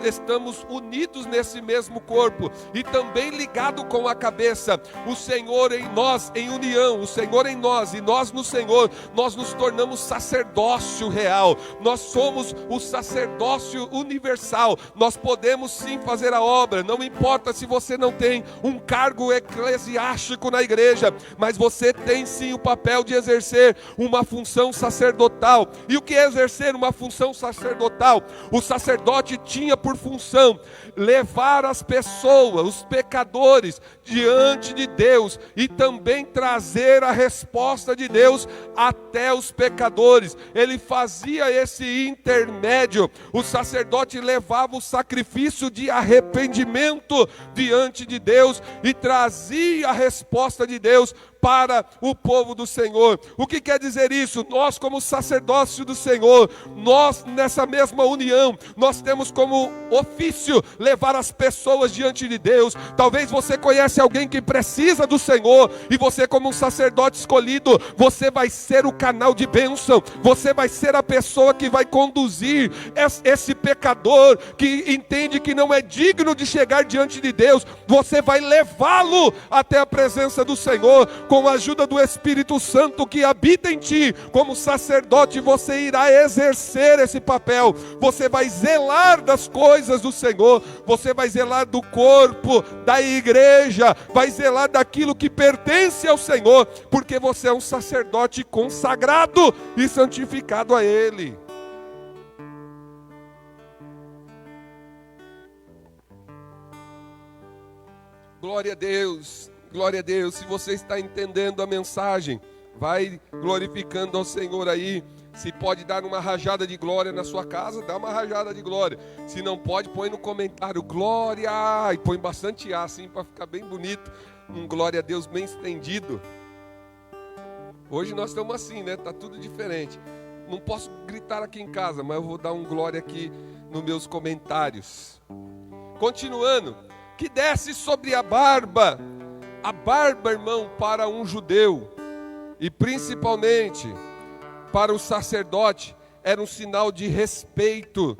estamos unidos nesse mesmo corpo, e também ligado com a cabeça, o Senhor em nós, em união, o Senhor em nós, e nós no Senhor, nós nos tornamos sacerdócio real. Nós somos o sacerdócio universal. Nós podemos sim fazer a obra, não importa se você não tem um cargo eclesiástico na igreja, mas você tem sim o papel de exercer uma função sacerdotal. E o que é exercer uma função sacerdotal? O sacerdote tinha por função levar as pessoas, os pecadores, diante de Deus, e também trazer a resposta de Deus até os pecadores. Ele fazia esse intermédio. O sacerdote levava o sacrifício de arrependimento diante de Deus e trazia a resposta de Deus para o povo do Senhor. O que quer dizer isso? Nós, como sacerdócio do Senhor, nós nessa mesma união, nós temos como ofício levar as pessoas diante de Deus. Talvez você conhece alguém que precisa do Senhor, e você, como um sacerdote escolhido, você vai ser o canal de bênção, você vai ser a pessoa que vai conduzir esse pecador que entende que não é digno de chegar diante de Deus. Você vai levá-lo até a presença do Senhor, com a ajuda do Espírito Santo que habita em ti. Como sacerdote, você irá exercer esse papel. Você vai zelar das coisas do Senhor, você vai zelar do corpo, da igreja, vai zelar daquilo que pertence ao Senhor, porque você é um sacerdote consagrado e santificado a Ele. Glória a Deus. Glória a Deus. Se você está entendendo a mensagem, vai glorificando ao Senhor aí. Se pode dar uma rajada de glória na sua casa, dá uma rajada de glória. Se não pode, põe no comentário glória, e põe bastante A assim para ficar bem bonito. Um glória a Deus bem estendido. Hoje nós estamos assim, né? Tá tudo diferente. Não posso gritar aqui em casa, mas eu vou dar um glória aqui nos meus comentários. Continuando, que desce sobre a barba. A barba, irmão, para um judeu, e principalmente para o sacerdote, era um sinal de respeito,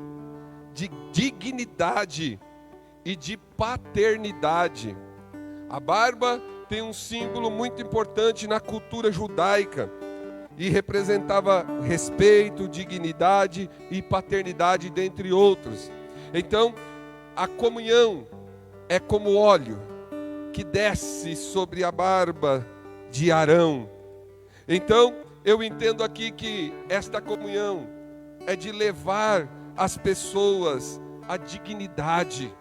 de dignidade e de paternidade. A barba tem um símbolo muito importante na cultura judaica, e representava respeito, dignidade e paternidade, dentre outros. Então, a comunhão é como óleo que desce sobre a barba de Arão. Então, eu entendo aqui que esta comunhão é de levar as pessoas à dignidade,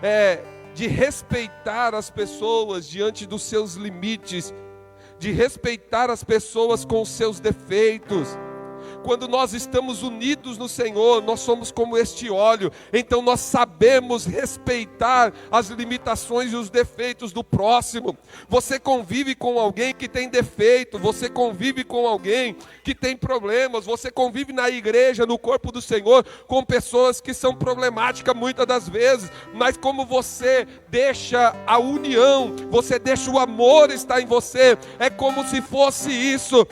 é de respeitar as pessoas diante dos seus limites, de respeitar as pessoas com os seus defeitos. Quando nós estamos unidos no Senhor, nós somos como este óleo. Então nós sabemos respeitar as limitações e os defeitos do próximo. Você convive com alguém que tem defeito, você convive com alguém que tem problemas, você convive na igreja, no corpo do Senhor, com pessoas que são problemáticas muitas das vezes, mas como você deixa a união, você deixa o amor estar em você, é como se fosse isso,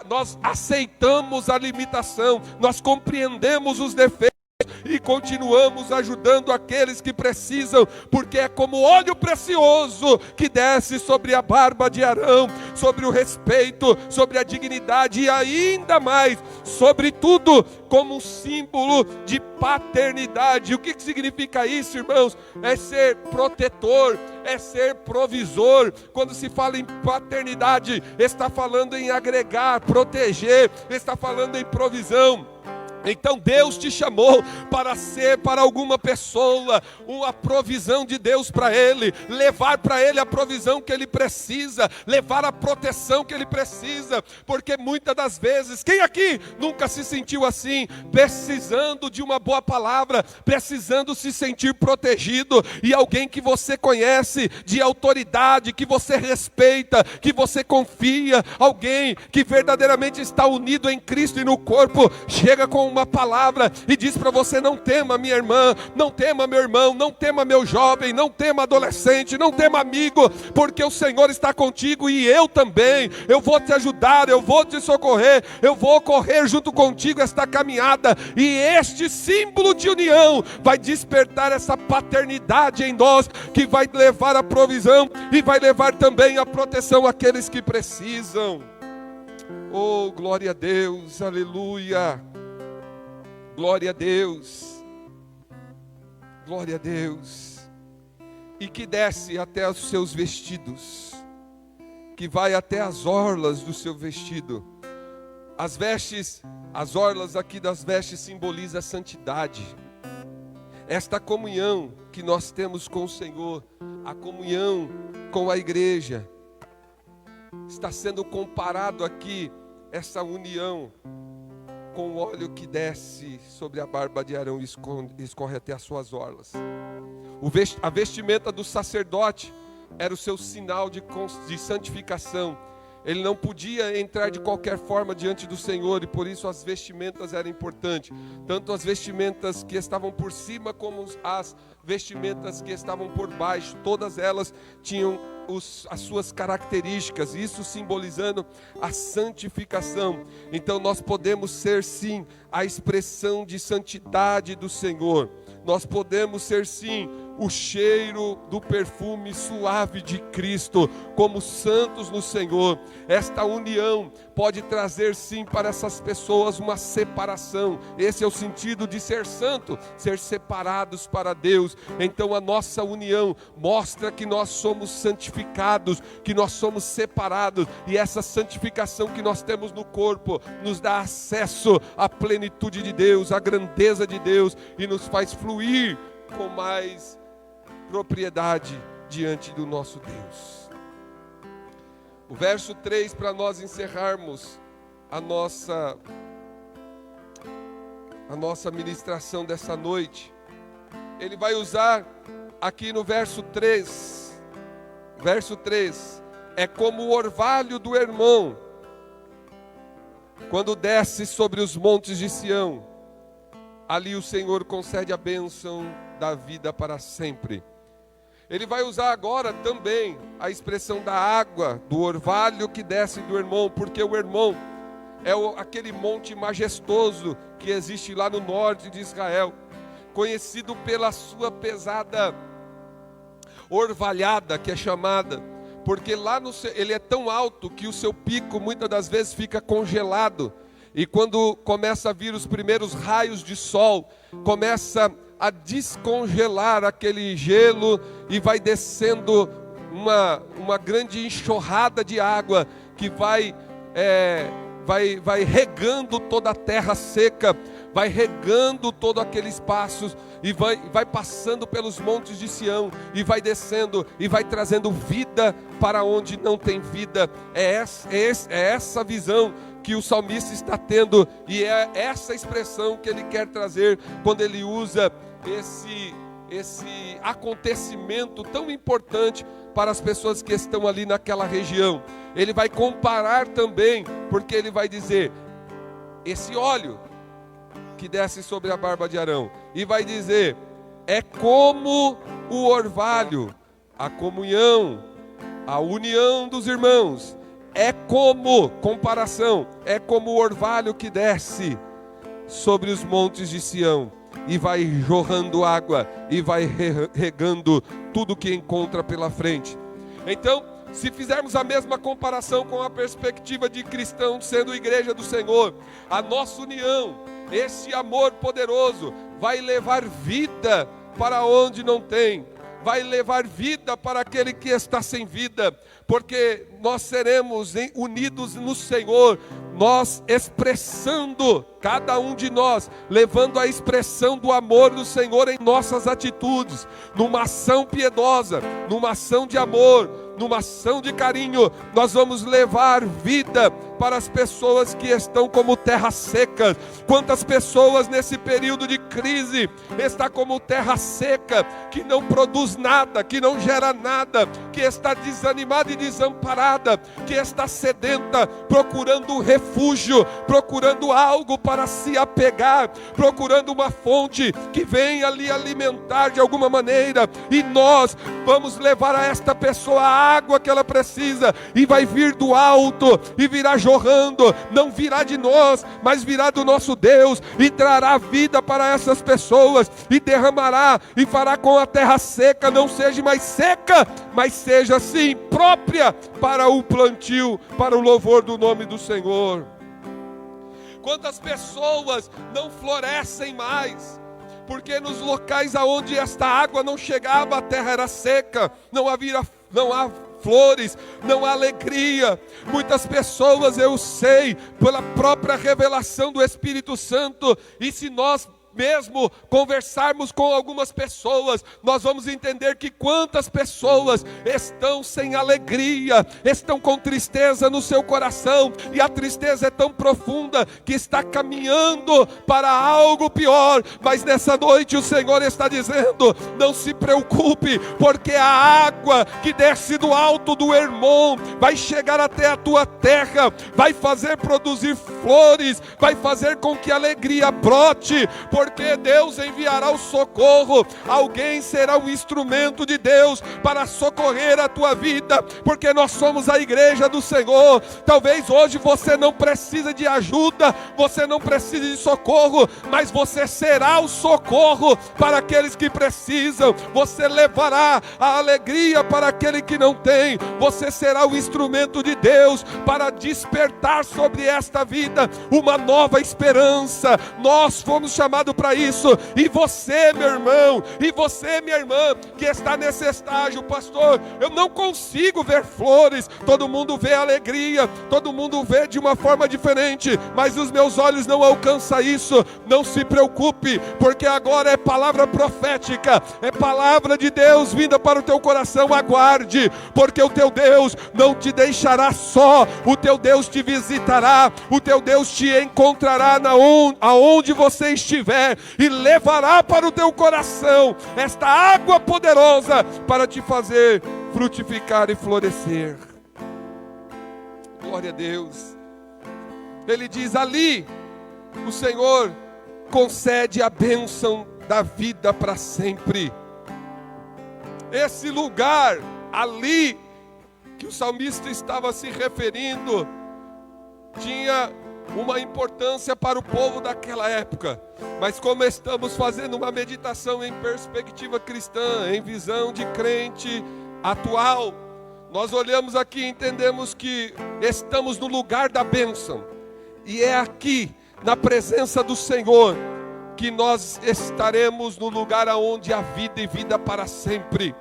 nós aceitamos a limitação, nós compreendemos os defeitos e continuamos ajudando aqueles que precisam, porque é como óleo precioso que desce sobre a barba de Arão, sobre o respeito, sobre a dignidade e ainda mais, sobretudo, como um símbolo de paternidade. O que significa isso, irmãos? É ser protetor, é ser provisor. Quando se fala em paternidade, está falando em agregar, proteger, está falando em provisão. Então Deus te chamou para ser para alguma pessoa uma provisão de Deus para ele, levar para ele a provisão que ele precisa, levar a proteção que ele precisa, porque muitas das vezes, quem aqui nunca se sentiu assim, precisando de uma boa palavra, precisando se sentir protegido, e alguém que você conhece, de autoridade, que você respeita, que você confia, alguém que verdadeiramente está unido em Cristo e no corpo, chega com uma palavra e diz para você: não tema minha irmã, não tema meu irmão, não tema meu jovem, não tema adolescente, não tema amigo, porque o Senhor está contigo e eu também, eu vou te ajudar, eu vou te socorrer, eu vou correr junto contigo esta caminhada, e este símbolo de união vai despertar essa paternidade em nós, que vai levar a provisão e vai levar também a proteção àqueles que precisam. Oh, glória a Deus, aleluia. Glória a Deus, glória a Deus, e que desce até os seus vestidos, que vai até as orlas do seu vestido. As vestes, as orlas aqui das vestes simboliza a santidade. Esta comunhão que nós temos com o Senhor, a comunhão com a igreja, está sendo comparado aqui, essa união, com o óleo que desce sobre a barba de Arão e escorre até as suas orlas. A vestimenta do sacerdote era o seu sinal de santificação. Ele não podia entrar de qualquer forma diante do Senhor, e por isso as vestimentas eram importantes. Tanto as vestimentas que estavam por cima, como as vestimentas que estavam por baixo, todas elas tinham as suas características, isso simbolizando a santificação. Então nós podemos ser sim a expressão de santidade do Senhor. Nós podemos ser sim o cheiro do perfume suave de Cristo, como santos no Senhor. Esta união pode trazer sim para essas pessoas uma separação. Esse é o sentido de ser santo, ser separados para Deus. Então a nossa união mostra que nós somos santificados, que nós somos separados, e essa santificação que nós temos no corpo nos dá acesso à plenitude de Deus, à grandeza de Deus, e nos faz fluir com mais propriedade diante do nosso Deus. O verso 3, para nós encerrarmos a nossa ministração dessa noite, ele vai usar aqui no verso 3, é como o orvalho do Hermon, quando desce sobre os montes de Sião, ali o Senhor concede a bênção da vida para sempre. Ele vai usar agora também a expressão da água, do orvalho que desce do Hermon, porque o Hermon é aquele monte majestoso que existe lá no norte de Israel, conhecido pela sua pesada orvalhada, que é chamada, porque lá ele é tão alto que o seu pico muitas das vezes fica congelado, e quando começa a vir os primeiros raios de sol, começa a descongelar aquele gelo e vai descendo uma grande enxurrada de água que vai regando toda a terra seca, vai regando todos aqueles passos e vai passando pelos montes de Sião e vai descendo e vai trazendo vida para onde não tem vida. É essa visão que o salmista está tendo, e é essa expressão que ele quer trazer quando ele usa esse acontecimento tão importante para as pessoas que estão ali naquela região. Ele vai comparar também, porque ele vai dizer, esse óleo que desce sobre a barba de Arão, e vai dizer, é como o orvalho, a comunhão, a união dos irmãos, é como, comparação, é como o orvalho que desce sobre os montes de Sião, e vai jorrando água, e vai regando tudo que encontra pela frente. Então, se fizermos a mesma comparação com a perspectiva de cristão sendo igreja do Senhor, a nossa união, esse amor poderoso, vai levar vida para onde não tem, vai levar vida para aquele que está sem vida, porque nós seremos unidos no Senhor, nós expressando, cada um de nós, levando a expressão do amor do Senhor em nossas atitudes, numa ação piedosa, numa ação de amor, numa ação de carinho, nós vamos levar vida para as pessoas que estão como terra seca. Quantas pessoas nesse período de crise está como terra seca, que não produz nada, que não gera nada, que está desanimada e desamparada, que está sedenta, procurando um refúgio, procurando algo para se apegar, procurando uma fonte que venha lhe alimentar de alguma maneira, e nós vamos levar a esta pessoa a água que ela precisa, e vai vir do alto, e virá jorrando, não virá de nós, mas virá do nosso Deus, e trará vida para essas pessoas, e derramará, e fará com a terra seca, não seja mais seca, mas seja sim própria para o plantio, para o louvor do nome do Senhor. Quantas pessoas não florescem mais, porque nos locais aonde esta água não chegava, a terra era seca, não há flores, não há alegria. Muitas pessoas, eu sei, pela própria revelação do Espírito Santo, e se nós mesmo conversarmos com algumas pessoas, nós vamos entender que quantas pessoas estão sem alegria, estão com tristeza no seu coração, e a tristeza é tão profunda que está caminhando para algo pior. Mas nessa noite o Senhor está dizendo, não se preocupe, porque a água que desce do alto do Hermon vai chegar até a tua terra, vai fazer produzir flores, vai fazer com que a alegria brote, porque Deus enviará o socorro, alguém será um instrumento de Deus para socorrer a tua vida, porque nós somos a igreja do Senhor. Talvez hoje você não precise de ajuda, você não precise de socorro, mas você será o socorro para aqueles que precisam, você levará a alegria para aquele que não tem, você será o instrumento de Deus para despertar sobre esta vida uma nova esperança. Nós fomos chamados para isso, e você, meu irmão, e você, minha irmã, que está nesse estágio, pastor, eu não consigo ver flores, todo mundo vê alegria, todo mundo vê de uma forma diferente, mas os meus olhos não alcançam isso. Não se preocupe, porque agora é palavra profética, é palavra de Deus vinda para o teu coração. Aguarde, porque o teu Deus não te deixará só, o teu Deus te visitará, o teu Deus te encontrará aonde você estiver, e levará para o teu coração esta água poderosa para te fazer frutificar e florescer. Glória a Deus. Ele diz, ali o Senhor concede a bênção da vida para sempre. Esse lugar ali que o salmista estava se referindo tinha uma importância para o povo daquela época, mas como estamos fazendo uma meditação em perspectiva cristã, em visão de crente atual, nós olhamos aqui e entendemos que estamos no lugar da bênção, e é aqui, na presença do Senhor, que nós estaremos no lugar onde há vida e vida para sempre.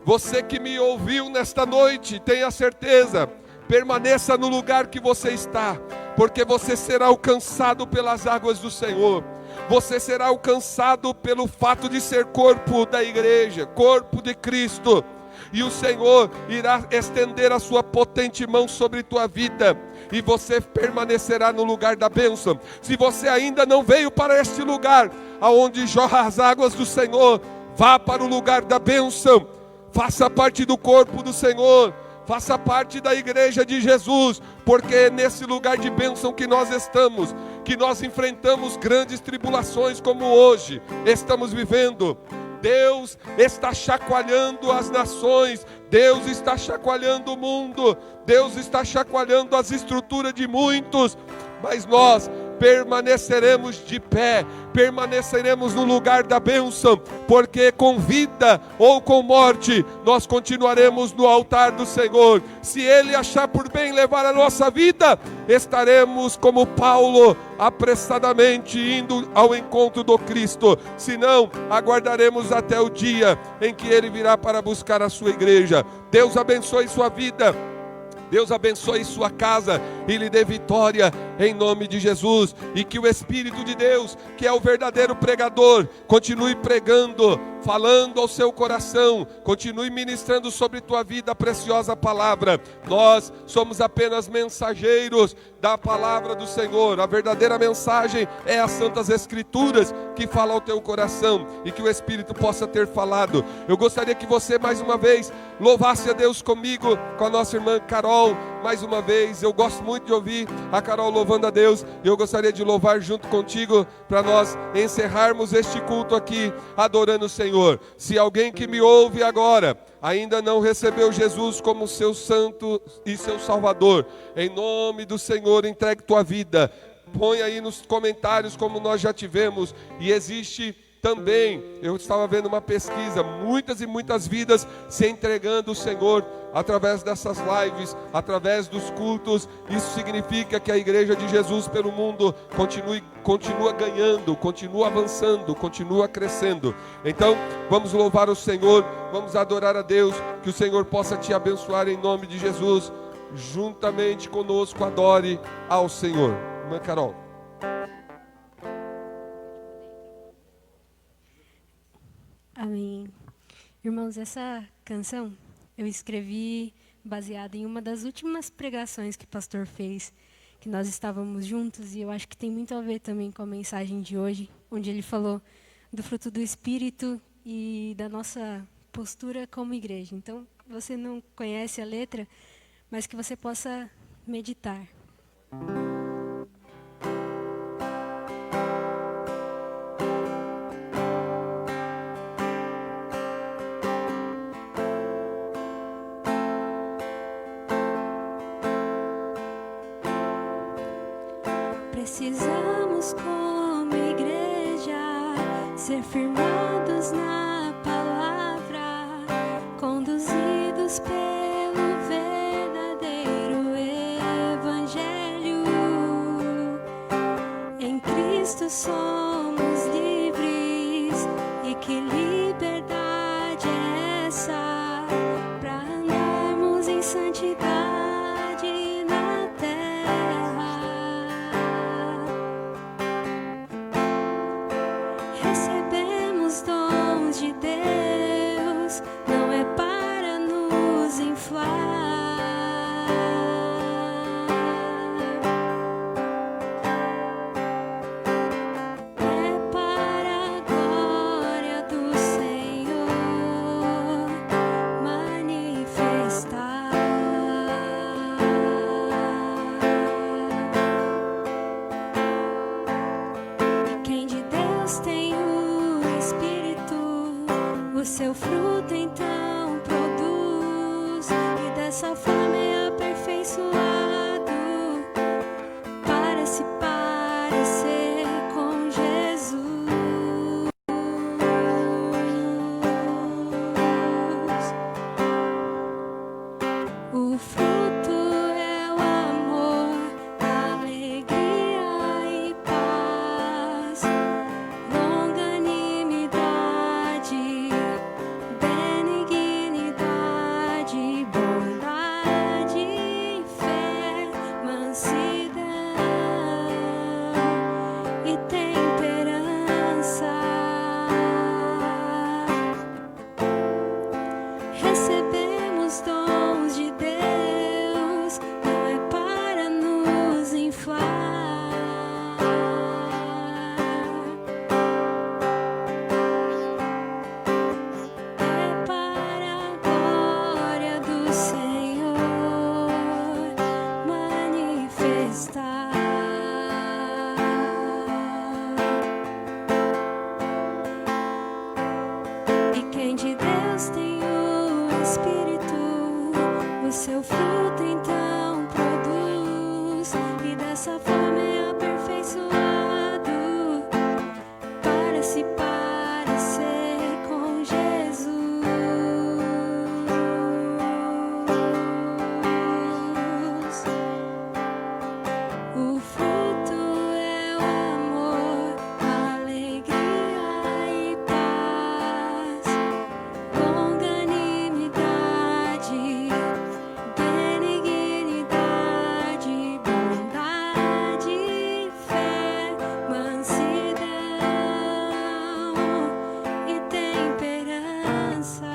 Você que me ouviu nesta noite, tenha certeza, permaneça no lugar que você está, porque você será alcançado pelas águas do Senhor. Você será alcançado pelo fato de ser corpo da igreja, corpo de Cristo. e o Senhor irá estender a sua potente mão sobre tua vida, e você permanecerá no lugar da bênção. Se você ainda não veio para este lugar, aonde jorra as águas do Senhor, vá para o lugar da bênção, faça parte do corpo do Senhor, faça parte da igreja de Jesus, porque é nesse lugar de bênção que nós estamos, que nós enfrentamos grandes tribulações como hoje estamos vivendo. Deus está chacoalhando as nações, Deus está chacoalhando o mundo, Deus está chacoalhando as estruturas de muitos, mas nós permaneceremos de pé, permaneceremos no lugar da bênção, porque com vida ou com morte, nós continuaremos no altar do Senhor. Se Ele achar por bem levar a nossa vida, estaremos como Paulo, apressadamente indo ao encontro do Cristo. Se não, aguardaremos até o dia em que Ele virá para buscar a sua igreja. Deus abençoe sua vida, Deus abençoe sua casa e lhe dê vitória em nome de Jesus. E que o Espírito de Deus, que é o verdadeiro pregador, continue pregando, falando ao seu coração, continue ministrando sobre tua vida a preciosa palavra. Nós somos apenas mensageiros da palavra do Senhor. A verdadeira mensagem é as Santas Escrituras que falam ao teu coração, e que o Espírito possa ter falado. Eu gostaria que você mais uma vez louvasse a Deus comigo, com a nossa irmã Carol. Mais uma vez, eu gosto muito de ouvir a Carol louvando a Deus, e eu gostaria de louvar junto contigo, para nós encerrarmos este culto aqui, adorando o Senhor. Se alguém que me ouve agora ainda não recebeu Jesus como seu santo e seu salvador, em nome do Senhor, entregue tua vida. Põe aí nos comentários, como nós já tivemos, e existe também, eu estava vendo uma pesquisa, muitas e muitas vidas se entregando ao Senhor através dessas lives, através dos cultos. Isso significa que a igreja de Jesus pelo mundo continua ganhando, continua avançando, continua crescendo. Então, vamos louvar o Senhor, vamos adorar a Deus, que o Senhor possa te abençoar em nome de Jesus. Juntamente conosco, adore ao Senhor. Irmã Carol. Amém. Irmãos, essa canção eu escrevi baseada em uma das últimas pregações que o pastor fez, que nós estávamos juntos, e eu acho que tem muito a ver também com a mensagem de hoje, onde ele falou do fruto do Espírito e da nossa postura como igreja. Então, você não conhece a letra, mas que você possa meditar. Precisamos, como igreja, ser firmados na palavra, conduzidos pelo verdadeiro Evangelho. Em Cristo somos livres, e que liberdade é essa, para andarmos em santidade na terra. Recebemos Espírito, o seu fruto então produz, e dessa forma é aperfeiçoado para se parecer com Jesus. O fruto é o amor, alegria e paz, longanimidade, benignidade, bondade, fé, mansidão e temperança.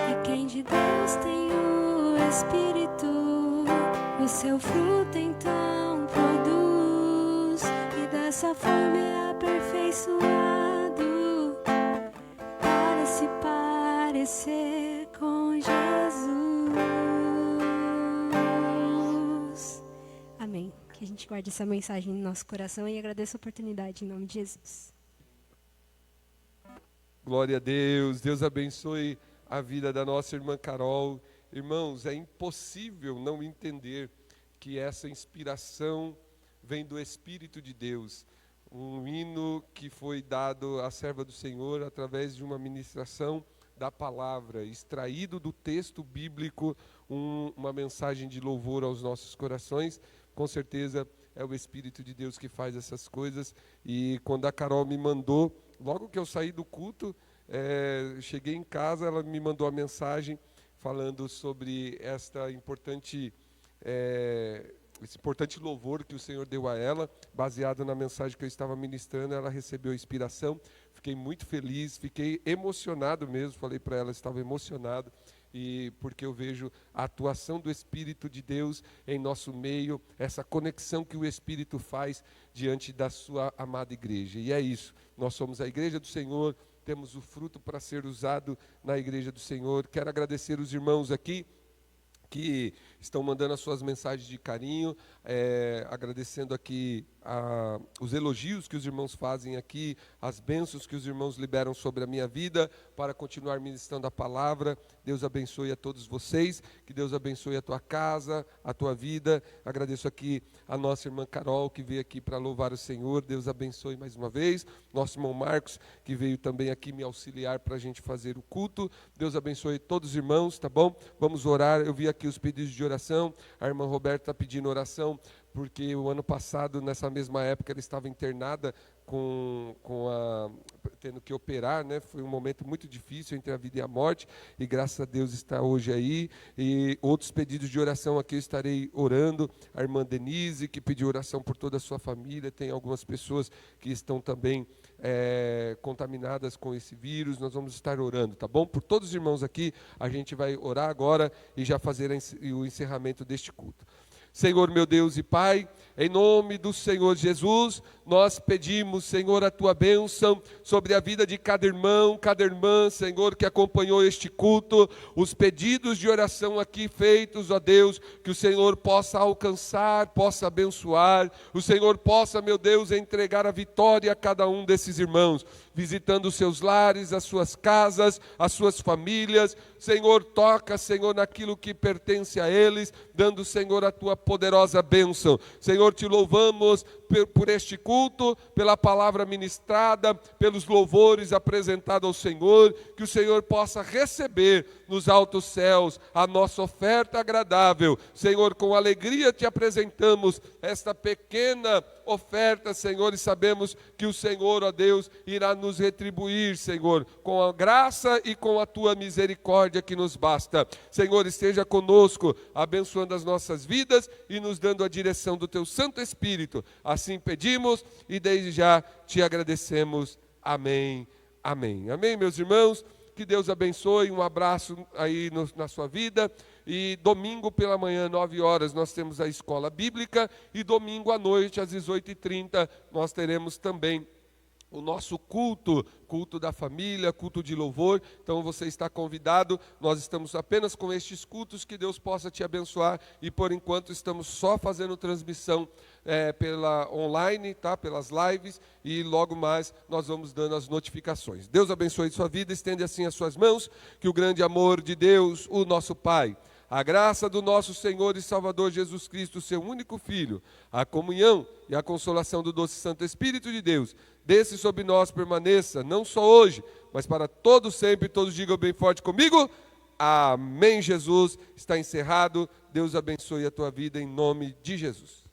E quem de Deus tem o Espírito, o seu fruto então produz, e dessa forma é aperfeiçoado para se parecer com Jesus. Amém. Que a gente guarde essa mensagem no nosso coração e agradeço a oportunidade em nome de Jesus. Glória a Deus, Deus abençoe a vida da nossa irmã Carol. Irmãos, é impossível não entender que essa inspiração vem do Espírito de Deus. Um hino que foi dado à serva do Senhor através de uma ministração da palavra, extraído do texto bíblico, uma mensagem de louvor aos nossos corações. Com certeza é o Espírito de Deus que faz essas coisas. E quando a Carol me mandou, logo que eu saí do culto, cheguei em casa, ela me mandou a mensagem falando sobre esse importante louvor que o Senhor deu a ela, baseado na mensagem que eu estava ministrando. Ela recebeu a inspiração, fiquei muito feliz, fiquei emocionado mesmo, falei para ela, estava emocionado, e porque eu vejo a atuação do Espírito de Deus em nosso meio, essa conexão que o Espírito faz diante da sua amada igreja. E é isso, nós somos a igreja do Senhor, temos o fruto para ser usado na igreja do Senhor. Quero agradecer os irmãos aqui que estão mandando as suas mensagens de carinho, agradecendo aqui os elogios que os irmãos fazem aqui, as bênçãos que os irmãos liberam sobre a minha vida, para continuar ministrando a palavra. Deus abençoe a todos vocês, que Deus abençoe a tua casa, a tua vida. Agradeço aqui a nossa irmã Carol, que veio aqui para louvar o Senhor. Deus abençoe mais uma vez. Nosso irmão Marcos, que veio também aqui me auxiliar para a gente fazer o culto. Deus abençoe todos os irmãos, tá bom? Vamos orar. Eu vi aqui os pedidos de oração. A irmã Roberta está pedindo oração, porque o ano passado, nessa mesma época, ela estava internada tendo que operar, né? Foi um momento muito difícil entre a vida e a morte, e graças a Deus está hoje aí. E outros pedidos de oração aqui eu estarei orando. A irmã Denise, que pediu oração por toda a sua família. Tem algumas pessoas que estão também contaminadas com esse vírus. Nós vamos estar orando, tá bom? Por todos os irmãos aqui, a gente vai orar agora e já fazer o encerramento deste culto. Senhor, meu Deus e Pai, em nome do Senhor Jesus, nós pedimos, Senhor, a Tua bênção sobre a vida de cada irmão, cada irmã, Senhor, que acompanhou este culto, os pedidos de oração aqui feitos, ó Deus, que o Senhor possa alcançar, possa abençoar, o Senhor possa, meu Deus, entregar a vitória a cada um desses irmãos, visitando os seus lares, as suas casas, as suas famílias. Senhor, toca, Senhor, naquilo que pertence a eles, dando, Senhor, a Tua poderosa bênção. Senhor, te louvamos por este culto, pela palavra ministrada, pelos louvores apresentados ao Senhor, que o Senhor possa receber nos altos céus a nossa oferta agradável. Senhor, com alegria te apresentamos esta pequena oferta, Senhor, e sabemos que o Senhor, ó Deus, irá nos retribuir, Senhor, com a graça e com a Tua misericórdia que nos basta. Senhor, esteja conosco, abençoando as nossas vidas e nos dando a direção do Teu Santo Espírito. Assim pedimos e desde já te agradecemos. Amém, amém. Amém, meus irmãos. Que Deus abençoe, um abraço aí na sua vida. E domingo pela manhã, 9 horas, nós temos a escola bíblica. E domingo à noite, às 18h30, nós teremos também o nosso culto da família, culto de louvor. Então você está convidado. Nós estamos apenas com estes cultos, que Deus possa te abençoar. E por enquanto estamos só fazendo transmissão pela online, tá? Pelas lives, e logo mais nós vamos dando as notificações. Deus abençoe sua vida, estende assim as suas mãos, que o grande amor de Deus, o nosso Pai, a graça do nosso Senhor e Salvador Jesus Cristo, seu único Filho, a comunhão e a consolação do doce Santo Espírito de Deus, desce sobre nós, permaneça, não só hoje, mas para todos sempre. Todos digam bem forte comigo: amém. Jesus, está encerrado. Deus abençoe a tua vida em nome de Jesus.